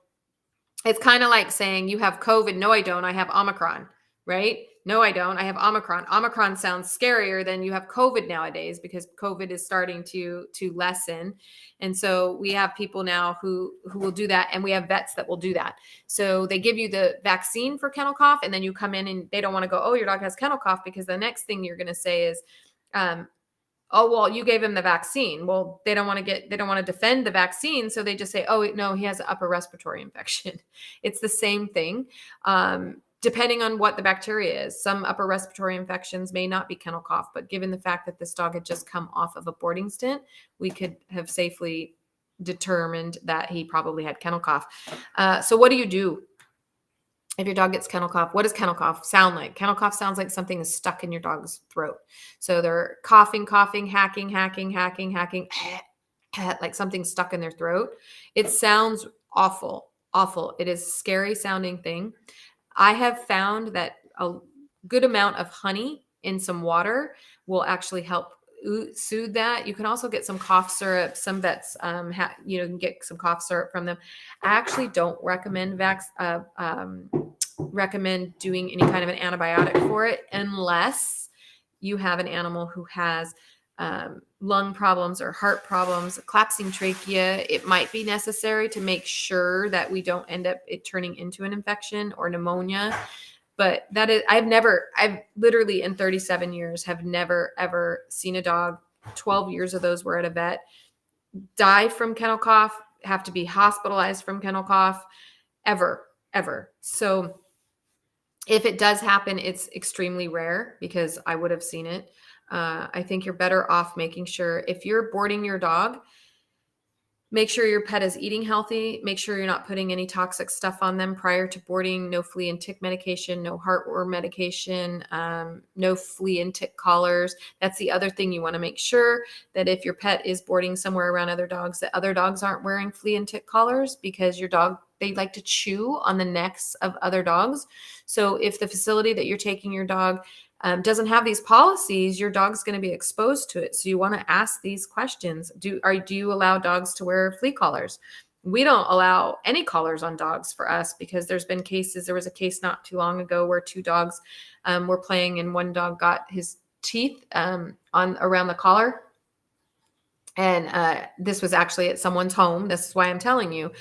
it's kind of like saying you have COVID. No, I don't. I have Omicron, right? No, I don't. I have Omicron. Omicron sounds scarier than you have COVID nowadays, because COVID is starting to lessen. And so we have people now who will do that, and we have vets that will do that. So they give you the vaccine for kennel cough, and then you come in and they don't want to go, oh, your dog has kennel cough, because the next thing you're going to say is, oh, well, you gave him the vaccine. Well, they don't want to defend the vaccine. So they just say, oh, no, he has an upper respiratory infection. It's the same thing. Depending on what the bacteria is, some upper respiratory infections may not be kennel cough, but given the fact that this dog had just come off of a boarding stint, we could have safely determined that he probably had kennel cough. So what do you do if your dog gets kennel cough? What does kennel cough sound like? Kennel cough sounds like something is stuck in your dog's throat. So they're coughing, hacking, like something stuck in their throat. It sounds awful, awful. It is a scary sounding thing. I have found that a good amount of honey in some water will actually help soothe that. You can also get some cough syrup. Some vets, you can get some cough syrup from them. I actually don't recommend doing any kind of an antibiotic for it unless you have an animal who has lung problems or heart problems, collapsing trachea. It might be necessary to make sure that we don't end up it turning into an infection or pneumonia. But that is, I've literally in 37 years have never, ever seen a dog, 12 years of those were at a vet, die from kennel cough, have to be hospitalized from kennel cough, ever. So if it does happen, it's extremely rare, because I would have seen it. I think you're better off making sure, if you're boarding your dog, make sure your pet is eating healthy. Make sure you're not putting any toxic stuff on them prior to boarding. No flea and tick medication, no heartworm medication, no flea and tick collars. That's the other thing. You want to make sure that if your pet is boarding somewhere around other dogs, that other dogs aren't wearing flea and tick collars, because your dog, they like to chew on the necks of other dogs. So if the facility that you're taking your dog doesn't have these policies, your dog's going to be exposed to it. So you want to ask these questions. Do you allow dogs to wear flea collars? We don't allow any collars on dogs for us, because there was a case not too long ago where 2 dogs were playing, and one dog got his teeth around the collar. And this was actually at someone's home. This is why I'm telling you,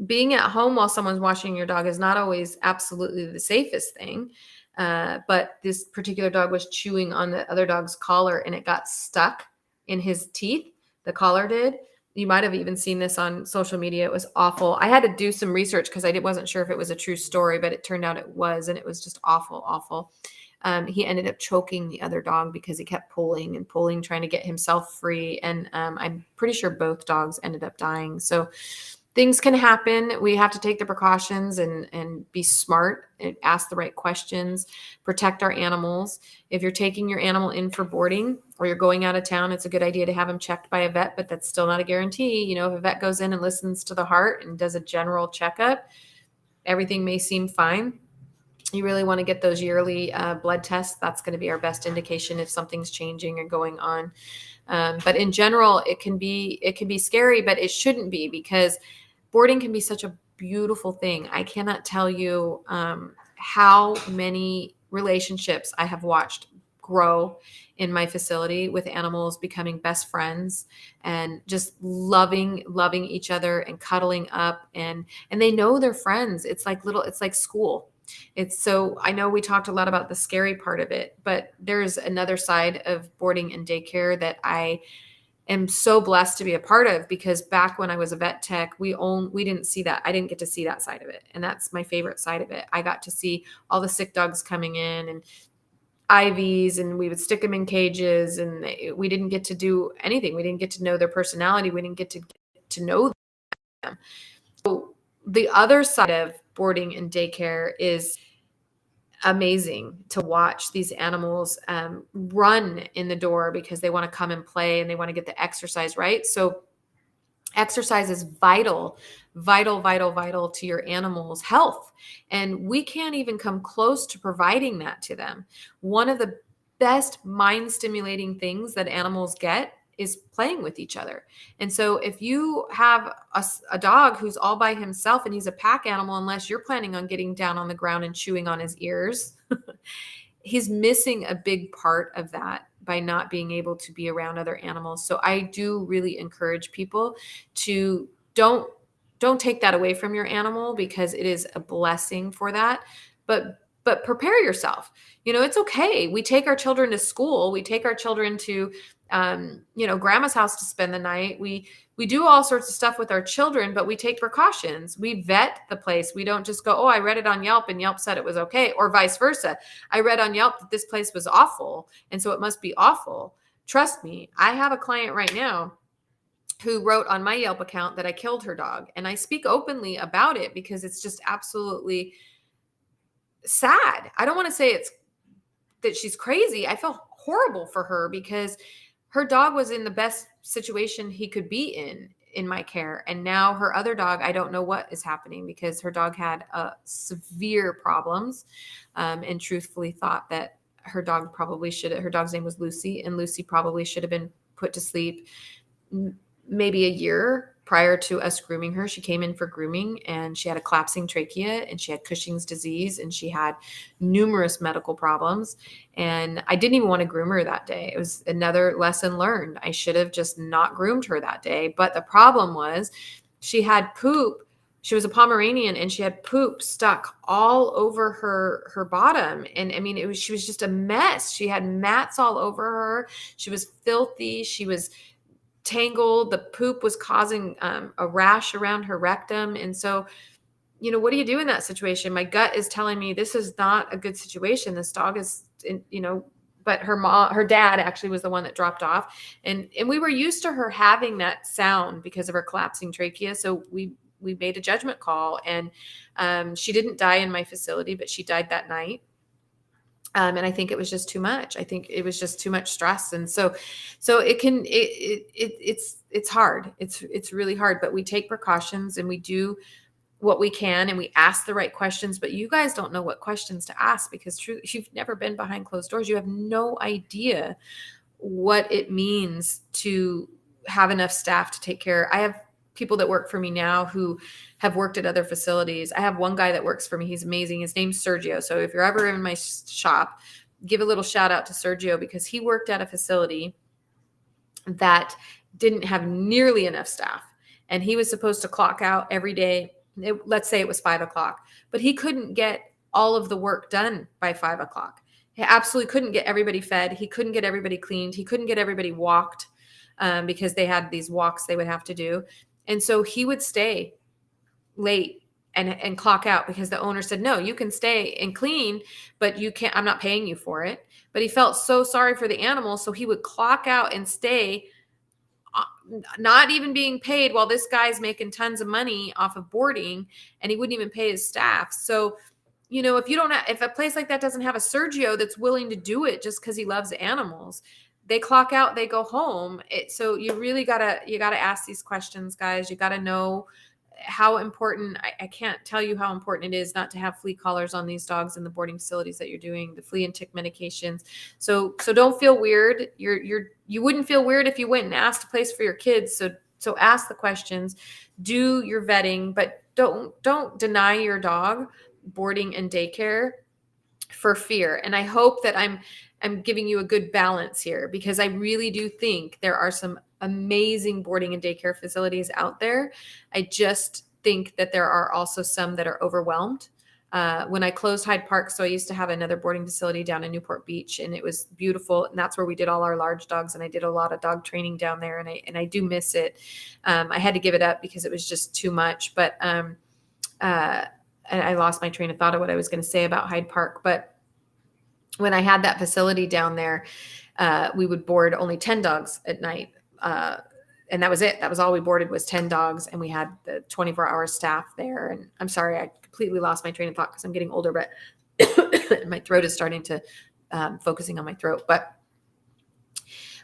being at home while someone's watching your dog is not always absolutely the safest thing. But this particular dog was chewing on the other dog's collar, and it got stuck in his teeth. The collar did. You might have even seen this on social media. It was awful. I had to do some research because I wasn't sure if it was a true story, but it turned out it was, and it was just awful, awful. He ended up choking the other dog because he kept pulling and pulling, trying to get himself free. And I'm pretty sure both dogs ended up dying. So things can happen. We have to take the precautions and be smart and ask the right questions, protect our animals. If you're taking your animal in for boarding or you're going out of town, it's a good idea to have them checked by a vet, but that's still not a guarantee. If a vet goes in and listens to the heart and does a general checkup, everything may seem fine. You really want to get those yearly blood tests. That's going to be our best indication if something's changing or going on. But in general, it can be scary, but it shouldn't be, because boarding can be such a beautiful thing. I cannot tell you how many relationships I have watched grow in my facility with animals becoming best friends and just loving each other and cuddling up, and they know they're friends. It's like school. It's so, I know we talked a lot about the scary part of it, but there's another side of boarding and daycare that I am so blessed to be a part of, because back when I was a vet tech, we didn't see that. I didn't get to see that side of it. And that's my favorite side of it. I got to see all the sick dogs coming in and IVs, and we would stick them in cages, and we didn't get to do anything. We didn't get to know their personality. We didn't get to know them. So the other side of boarding and daycare is amazing to watch these animals run in the door because they want to come and play and they want to get the exercise, right? So exercise is vital, vital, vital, vital to your animal's health. And we can't even come close to providing that to them. One of the best mind stimulating things that animals get is playing with each other. And so if you have a dog who's all by himself and he's a pack animal, unless you're planning on getting down on the ground and chewing on his ears, he's missing a big part of that by not being able to be around other animals. So I do really encourage people to don't take that away from your animal, because it is a blessing for that. But prepare yourself. It's okay. We take our children to school. We take our children to grandma's house to spend the night. We do all sorts of stuff with our children, but we take precautions. We vet the place. We don't just go, oh, I read it on Yelp and Yelp said it was okay, or vice versa. I read on Yelp that this place was awful, and so it must be awful. Trust me, I have a client right now who wrote on my Yelp account that I killed her dog, and I speak openly about it because it's just absolutely sad. I don't want to say it's that she's crazy. I feel horrible for her because her dog was in the best situation he could be in my care. And now her other dog, I don't know what is happening, because her dog had severe problems, and truthfully thought that her dog's name was Lucy, and Lucy probably should have been put to sleep maybe a year prior to us grooming her. She came in for grooming and she had a collapsing trachea and she had Cushing's disease and she had numerous medical problems. And I didn't even want to groom her that day. It was another lesson learned. I should have just not groomed her that day. But the problem was she had poop. She was a Pomeranian and she had poop stuck all over her bottom. And I mean, she was just a mess. She had mats all over her. She was filthy. She was tangled. The poop was causing a rash around her rectum. And so, what do you do in that situation? My gut is telling me this is not a good situation. This dog is, but her dad actually was the one that dropped off. And we were used to her having that sound because of her collapsing trachea. So we made a judgment call, and she didn't die in my facility, but she died that night. And I think it was just too much. I think it was just too much stress. And so it's hard. It's really hard, but we take precautions and we do what we can and we ask the right questions, but you guys don't know what questions to ask because you've never been behind closed doors. You have no idea what it means to have enough staff to take care. I have people that work for me now who have worked at other facilities. I have one guy that works for me. He's amazing. His name's Sergio. So if you're ever in my shop, give a little shout out to Sergio, because he worked at a facility that didn't have nearly enough staff. And he was supposed to clock out every day. Let's say it was 5:00, but he couldn't get all of the work done by 5:00. He absolutely couldn't get everybody fed. He couldn't get everybody cleaned. He couldn't get everybody walked because they had these walks they would have to do. And so he would stay late and clock out because the owner said, no, you can stay and clean, but you can't, I'm not paying you for it. But he felt so sorry for the animal. So he would clock out and stay, not even being paid, while this guy's making tons of money off of boarding, and he wouldn't even pay his staff. So, if a place like that doesn't have a Sergio that's willing to do it just because he loves animals, they clock out, they go home. So you really gotta ask these questions, guys. You gotta know how important, I can't tell you how important it is not to have flea collars on these dogs in the boarding facilities that you're doing, the flea and tick medications. So don't feel weird. You wouldn't feel weird if you went and asked a place for your kids. So ask the questions, do your vetting, but don't deny your dog boarding and daycare for fear. And I hope that I'm giving you a good balance here, because I really do think there are some amazing boarding and daycare facilities out there. I just think that there are also some that are overwhelmed. when I closed Hyde Park. So I used to have another boarding facility down in Newport Beach, and it was beautiful. And that's where we did all our large dogs. And I did a lot of dog training down there, and I do miss it. I had to give it up because it was just too much. But and I lost my train of thought of what I was going to say about Hyde Park. But when I had that facility down there, we would board only 10 dogs at night. And that was it. That was all we boarded was 10 dogs. And we had the 24-hour staff there. And I'm sorry, I completely lost my train of thought because I'm getting older, but my throat is starting to focusing on my throat. But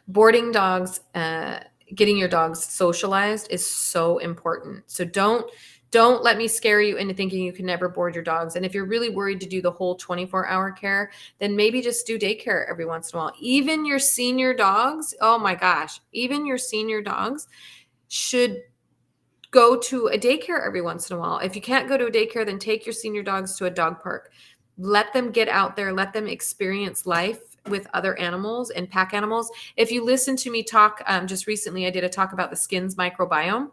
boarding dogs, getting your dogs socialized is so important. So don't let me scare you into thinking you can never board your dogs. And if you're really worried to do the whole 24-hour care, then maybe just do daycare every once in a while. Even your senior dogs, oh my gosh, even your senior dogs should go to a daycare every once in a while. If you can't go to a daycare, then take your senior dogs to a dog park. Let them get out there, let them experience life with other animals and pack animals. If you listen to me talk just recently, I did a talk about the skin's microbiome.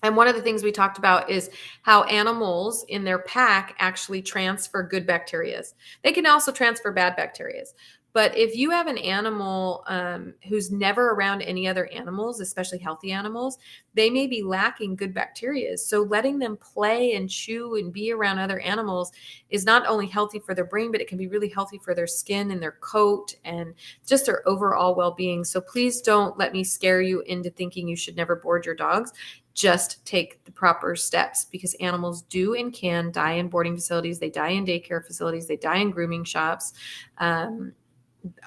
And one of the things we talked about is how animals in their pack actually transfer good bacteria. They can also transfer bad bacteria. But if you have an animal who's never around any other animals, especially healthy animals, they may be lacking good bacteria. So letting them play and chew and be around other animals is not only healthy for their brain, but it can be really healthy for their skin and their coat and just their overall well-being. So please don't let me scare you into thinking you should never board your dogs. Just take the proper steps, because animals do and can die in boarding facilities. They die in daycare facilities. They die in grooming shops.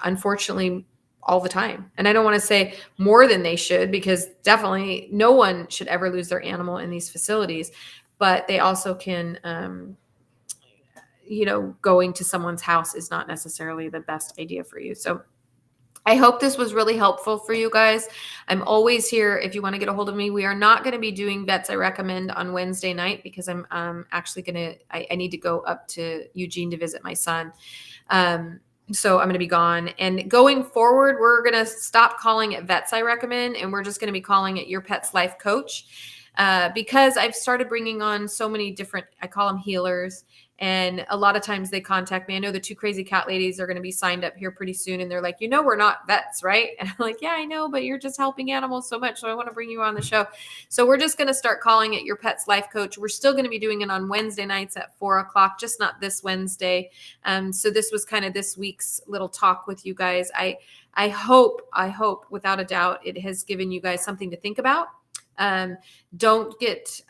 Unfortunately, all the time. And I don't want to say more than they should, because definitely no one should ever lose their animal in these facilities, but they also can, going to someone's house is not necessarily the best idea for you. So I hope this was really helpful for you guys. I'm always here if you want to get a hold of me. We are not going to be doing Vets I Recommend on Wednesday night because I'm actually I need to go up to Eugene to visit my son. So I'm going to be gone. And going forward, we're going to stop calling it Vets I Recommend, and we're just going to be calling it Your Pet's Life Coach, because I've started bringing on so many different, I call them healers. And a lot of times they contact me. I know the two crazy cat ladies are going to be signed up here pretty soon. And they're like, we're not vets, right? And I'm like, yeah, I know, but you're just helping animals so much. So I want to bring you on the show. So we're just going to start calling it Your Pet's Life Coach. We're still going to be doing it on Wednesday nights at 4:00, just not this Wednesday. So this was kind of this week's little talk with you guys. I hope without a doubt it has given you guys something to think about. Don't get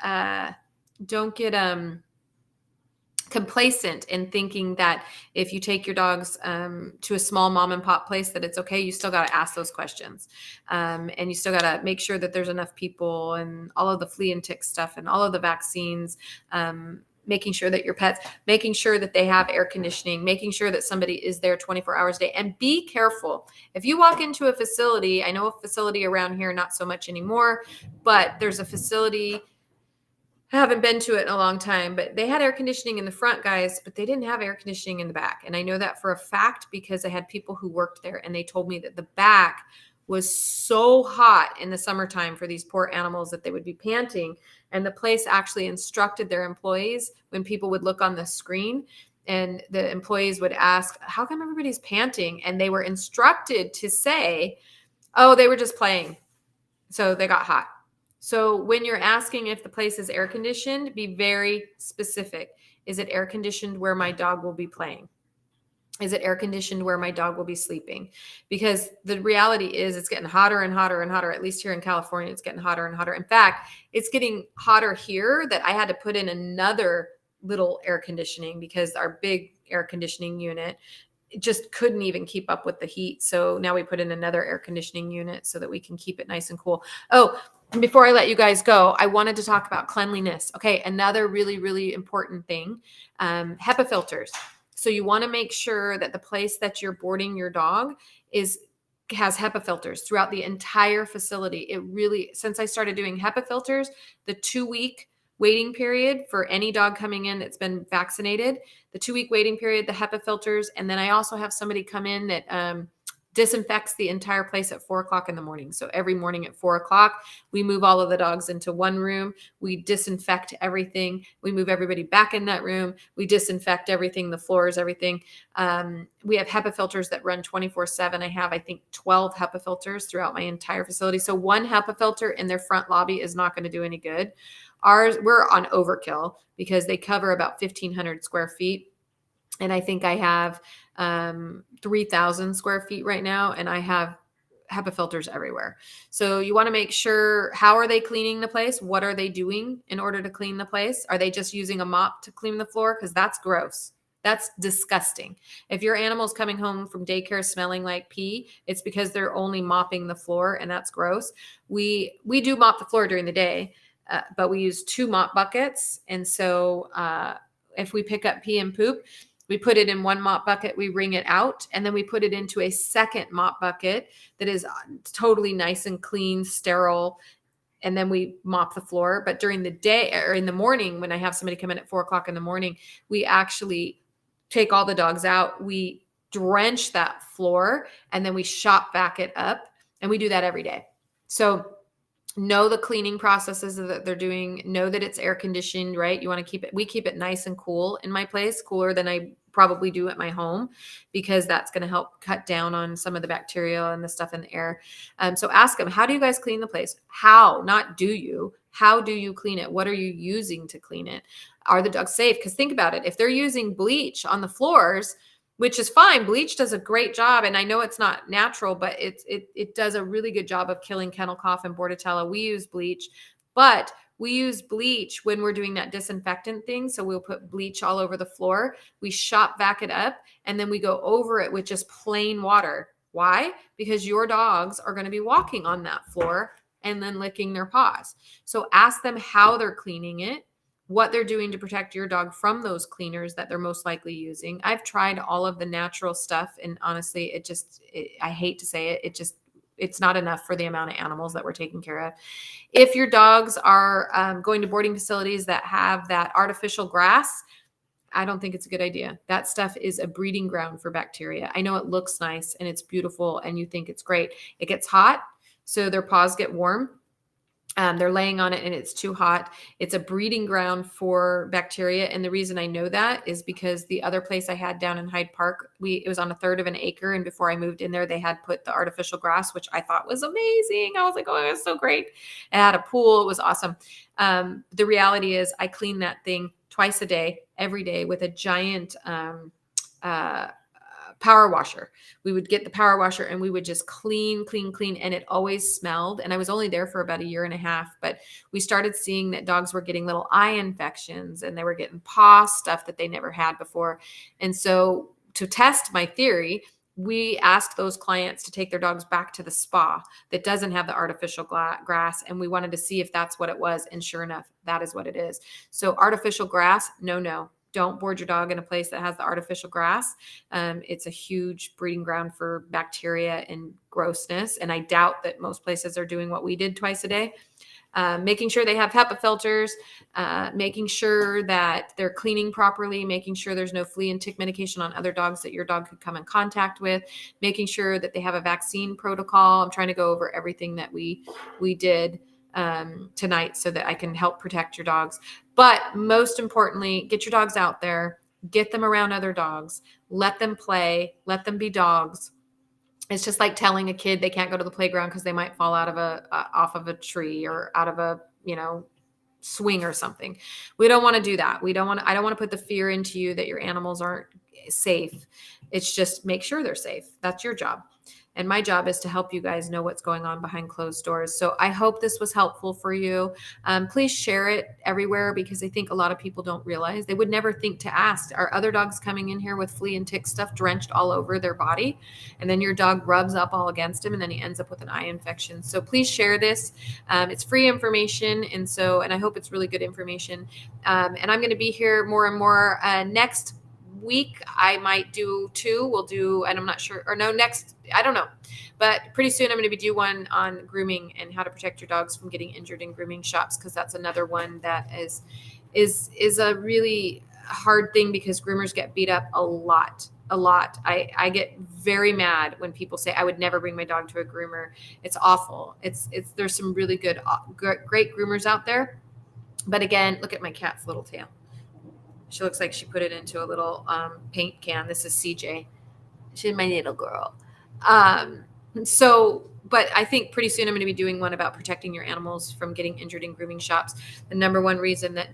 complacent in thinking that if you take your dogs to a small mom and pop place that it's okay. You still got to ask those questions, and you still got to make sure that there's enough people and all of the flea and tick stuff and all of the vaccines, making sure that your pets, making sure that they have air conditioning, making sure that somebody is there 24 hours a day. And be careful. If you walk into a facility, I know a facility around here, not so much anymore, but there's a facility, I haven't been to it in a long time, but they had air conditioning in the front, guys, but they didn't have air conditioning in the back. And I know that for a fact because I had people who worked there, and they told me that the back was so hot in the summertime for these poor animals that they would be panting. And the place actually instructed their employees, when people would look on the screen and the employees would ask, how come everybody's panting? And they were instructed to say, oh, they were just playing, so they got hot. So when you're asking if the place is air conditioned, be very specific. Is it air conditioned where my dog will be playing? Is it air conditioned where my dog will be sleeping? Because the reality is it's getting hotter and hotter and hotter. At least here in California, it's getting hotter and hotter. In fact, it's getting hotter here that I had to put in another little air conditioning because our big air conditioning unit just couldn't even keep up with the heat. So now we put in another air conditioning unit so that we can keep it nice and cool. Oh, and before I let you guys go, I wanted to talk about cleanliness. Okay, another really, really important thing, HEPA filters. So you want to make sure that the place that you're boarding your dog has HEPA filters throughout the entire facility. It really, since I started doing HEPA filters, the 2-week waiting period for any dog coming in that's been vaccinated, the 2-week waiting period, the HEPA filters. And then I also have somebody come in that disinfects the entire place at 4 o'clock in the morning. So every morning at 4 o'clock, we move all of the dogs into one room. We disinfect everything. We move everybody back in that room. We disinfect everything, the floors, everything. We have HEPA filters that run 24/7. I have, I think, 12 HEPA filters throughout my entire facility. So one HEPA filter in their front lobby is not going to do any good. Ours, we're on overkill because they cover about 1,500 square feet. And I think I have 3,000 square feet right now, and I have HEPA filters everywhere. So you want to make sure, how are they cleaning the place? What are they doing in order to clean the place? Are they just using a mop to clean the floor? Because that's gross. That's disgusting. If your animal's coming home from daycare smelling like pee, it's because they're only mopping the floor, and that's gross. We do mop the floor during the day, but we use 2 mop buckets. And so if we pick up pee and poop, we put it in one mop bucket, we wring it out, and then we put it into a second mop bucket that is totally nice and clean, sterile, and then we mop the floor. But during the day or in the morning, when I have somebody come in at 4 o'clock in the morning, we actually take all the dogs out, we drench that floor, and then we shop back it up, and we do that every day. So know the cleaning processes that they're doing. Know that it's air conditioned, right? You want to keep it, we keep it nice and cool in my place, cooler than I probably do at my home, because that's going to help cut down on some of the bacteria and the stuff in the air. So ask them, how do you guys clean the place? How, not do you, how do you clean it? What are you using to clean it? Are the dogs safe? Because think about it. If they're using bleach on the floors, which is fine. Bleach does a great job. And I know it's not natural, but it does a really good job of killing kennel cough and bordetella. We use bleach, but we use bleach when we're doing that disinfectant thing. So we'll put bleach all over the floor. We shop back it up, and then we go over it with just plain water. Why? Because your dogs are going to be walking on that floor and then licking their paws. So ask them how they're cleaning it, what they're doing to protect your dog from those cleaners that they're most likely using. I've tried all of the natural stuff, and honestly, I hate to say it, it's not enough for the amount of animals that we're taking care of. If your dogs are going to boarding facilities that have that artificial grass, I don't think it's a good idea. That stuff is a breeding ground for bacteria. I know it looks nice and it's beautiful and you think it's great. It gets hot, so their paws get warm. They're laying on it and it's too hot. It's a breeding ground for bacteria. And the reason I know that is because the other place I had down in Hyde Park, it was on 1/3 of an acre. And before I moved in there, they had put the artificial grass, which I thought was amazing. I was like, oh, it was so great. It had a pool. It was awesome. The reality is I clean that thing twice a day, every day, with a giant power washer. We would get the power washer and we would just clean. And it always smelled. And I was only there for about 1.5 years, but we started seeing that dogs were getting little eye infections and they were getting paw stuff that they never had before. And so to test my theory, we asked those clients to take their dogs back to the spa that doesn't have the artificial grass. And we wanted to see if that's what it was. And sure enough, that is what it is. So artificial grass, no. Don't board your dog in a place that has the artificial grass. It's a huge breeding ground for bacteria and grossness. And I doubt that most places are doing what we did twice a day. Making sure they have HEPA filters, making sure that they're cleaning properly, making sure there's no flea and tick medication on other dogs that your dog could come in contact with, making sure that they have a vaccine protocol. I'm trying to go over everything that we did tonight so that I can help protect your dogs. But most importantly, get your dogs out there, get them around other dogs, let them play, let them be dogs. It's just like telling a kid they can't go to the playground because they might fall out of off of a tree or out of a, swing or something. We don't want to do that. I don't want to put the fear into you that your animals aren't safe. It's just make sure they're safe. That's your job. And my job is to help you guys know what's going on behind closed doors. So I hope this was helpful for you. Please share it everywhere, because I think a lot of people don't realize. They would never think to ask, are other dogs coming in here with flea and tick stuff drenched all over their body? And then your dog rubs up all against him and then he ends up with an eye infection. So please share this. It's free information. And I hope it's really good information. And I'm going to be here more and more next week. I might do 2. We'll do, and I'm not sure, or no, next, I don't know, but pretty soon I'm going to do one on grooming and how to protect your dogs from getting injured in grooming shops, because that's another one that is a really hard thing because groomers get beat up a lot. I get very mad when people say I would never bring my dog to a groomer. It's awful. There's some really good, great groomers out there. But again, look at my cat's little tail. She looks like she put it into a little paint can. This is CJ. She's my little girl. But I think pretty soon I'm going to be doing one about protecting your animals from getting injured in grooming shops. The number one reason that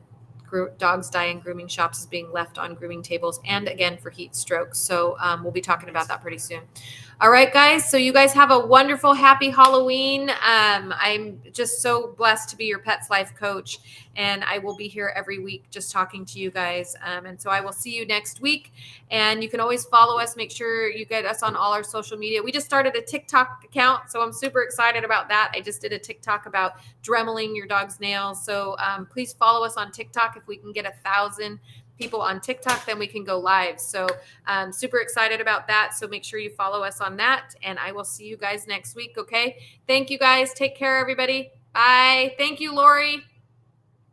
dogs die in grooming shops is being left on grooming tables, and again for heat stroke. So we'll be talking about that pretty soon. All right, guys. So you guys have a wonderful, happy Halloween. I'm just so blessed to be your Pets Life coach, and I will be here every week just talking to you guys. And so I will see you next week. And you can always follow us. Make sure you get us on all our social media. We just started a TikTok account, so I'm super excited about that. I just did a TikTok about dremeling your dog's nails. So please follow us on TikTok. If we can get 1,000 people on TikTok, then we can go live. So super excited about that. So make sure you follow us on that, and I will see you guys next week. Okay. Thank you guys. Take care, everybody. Bye. Thank you, Lori.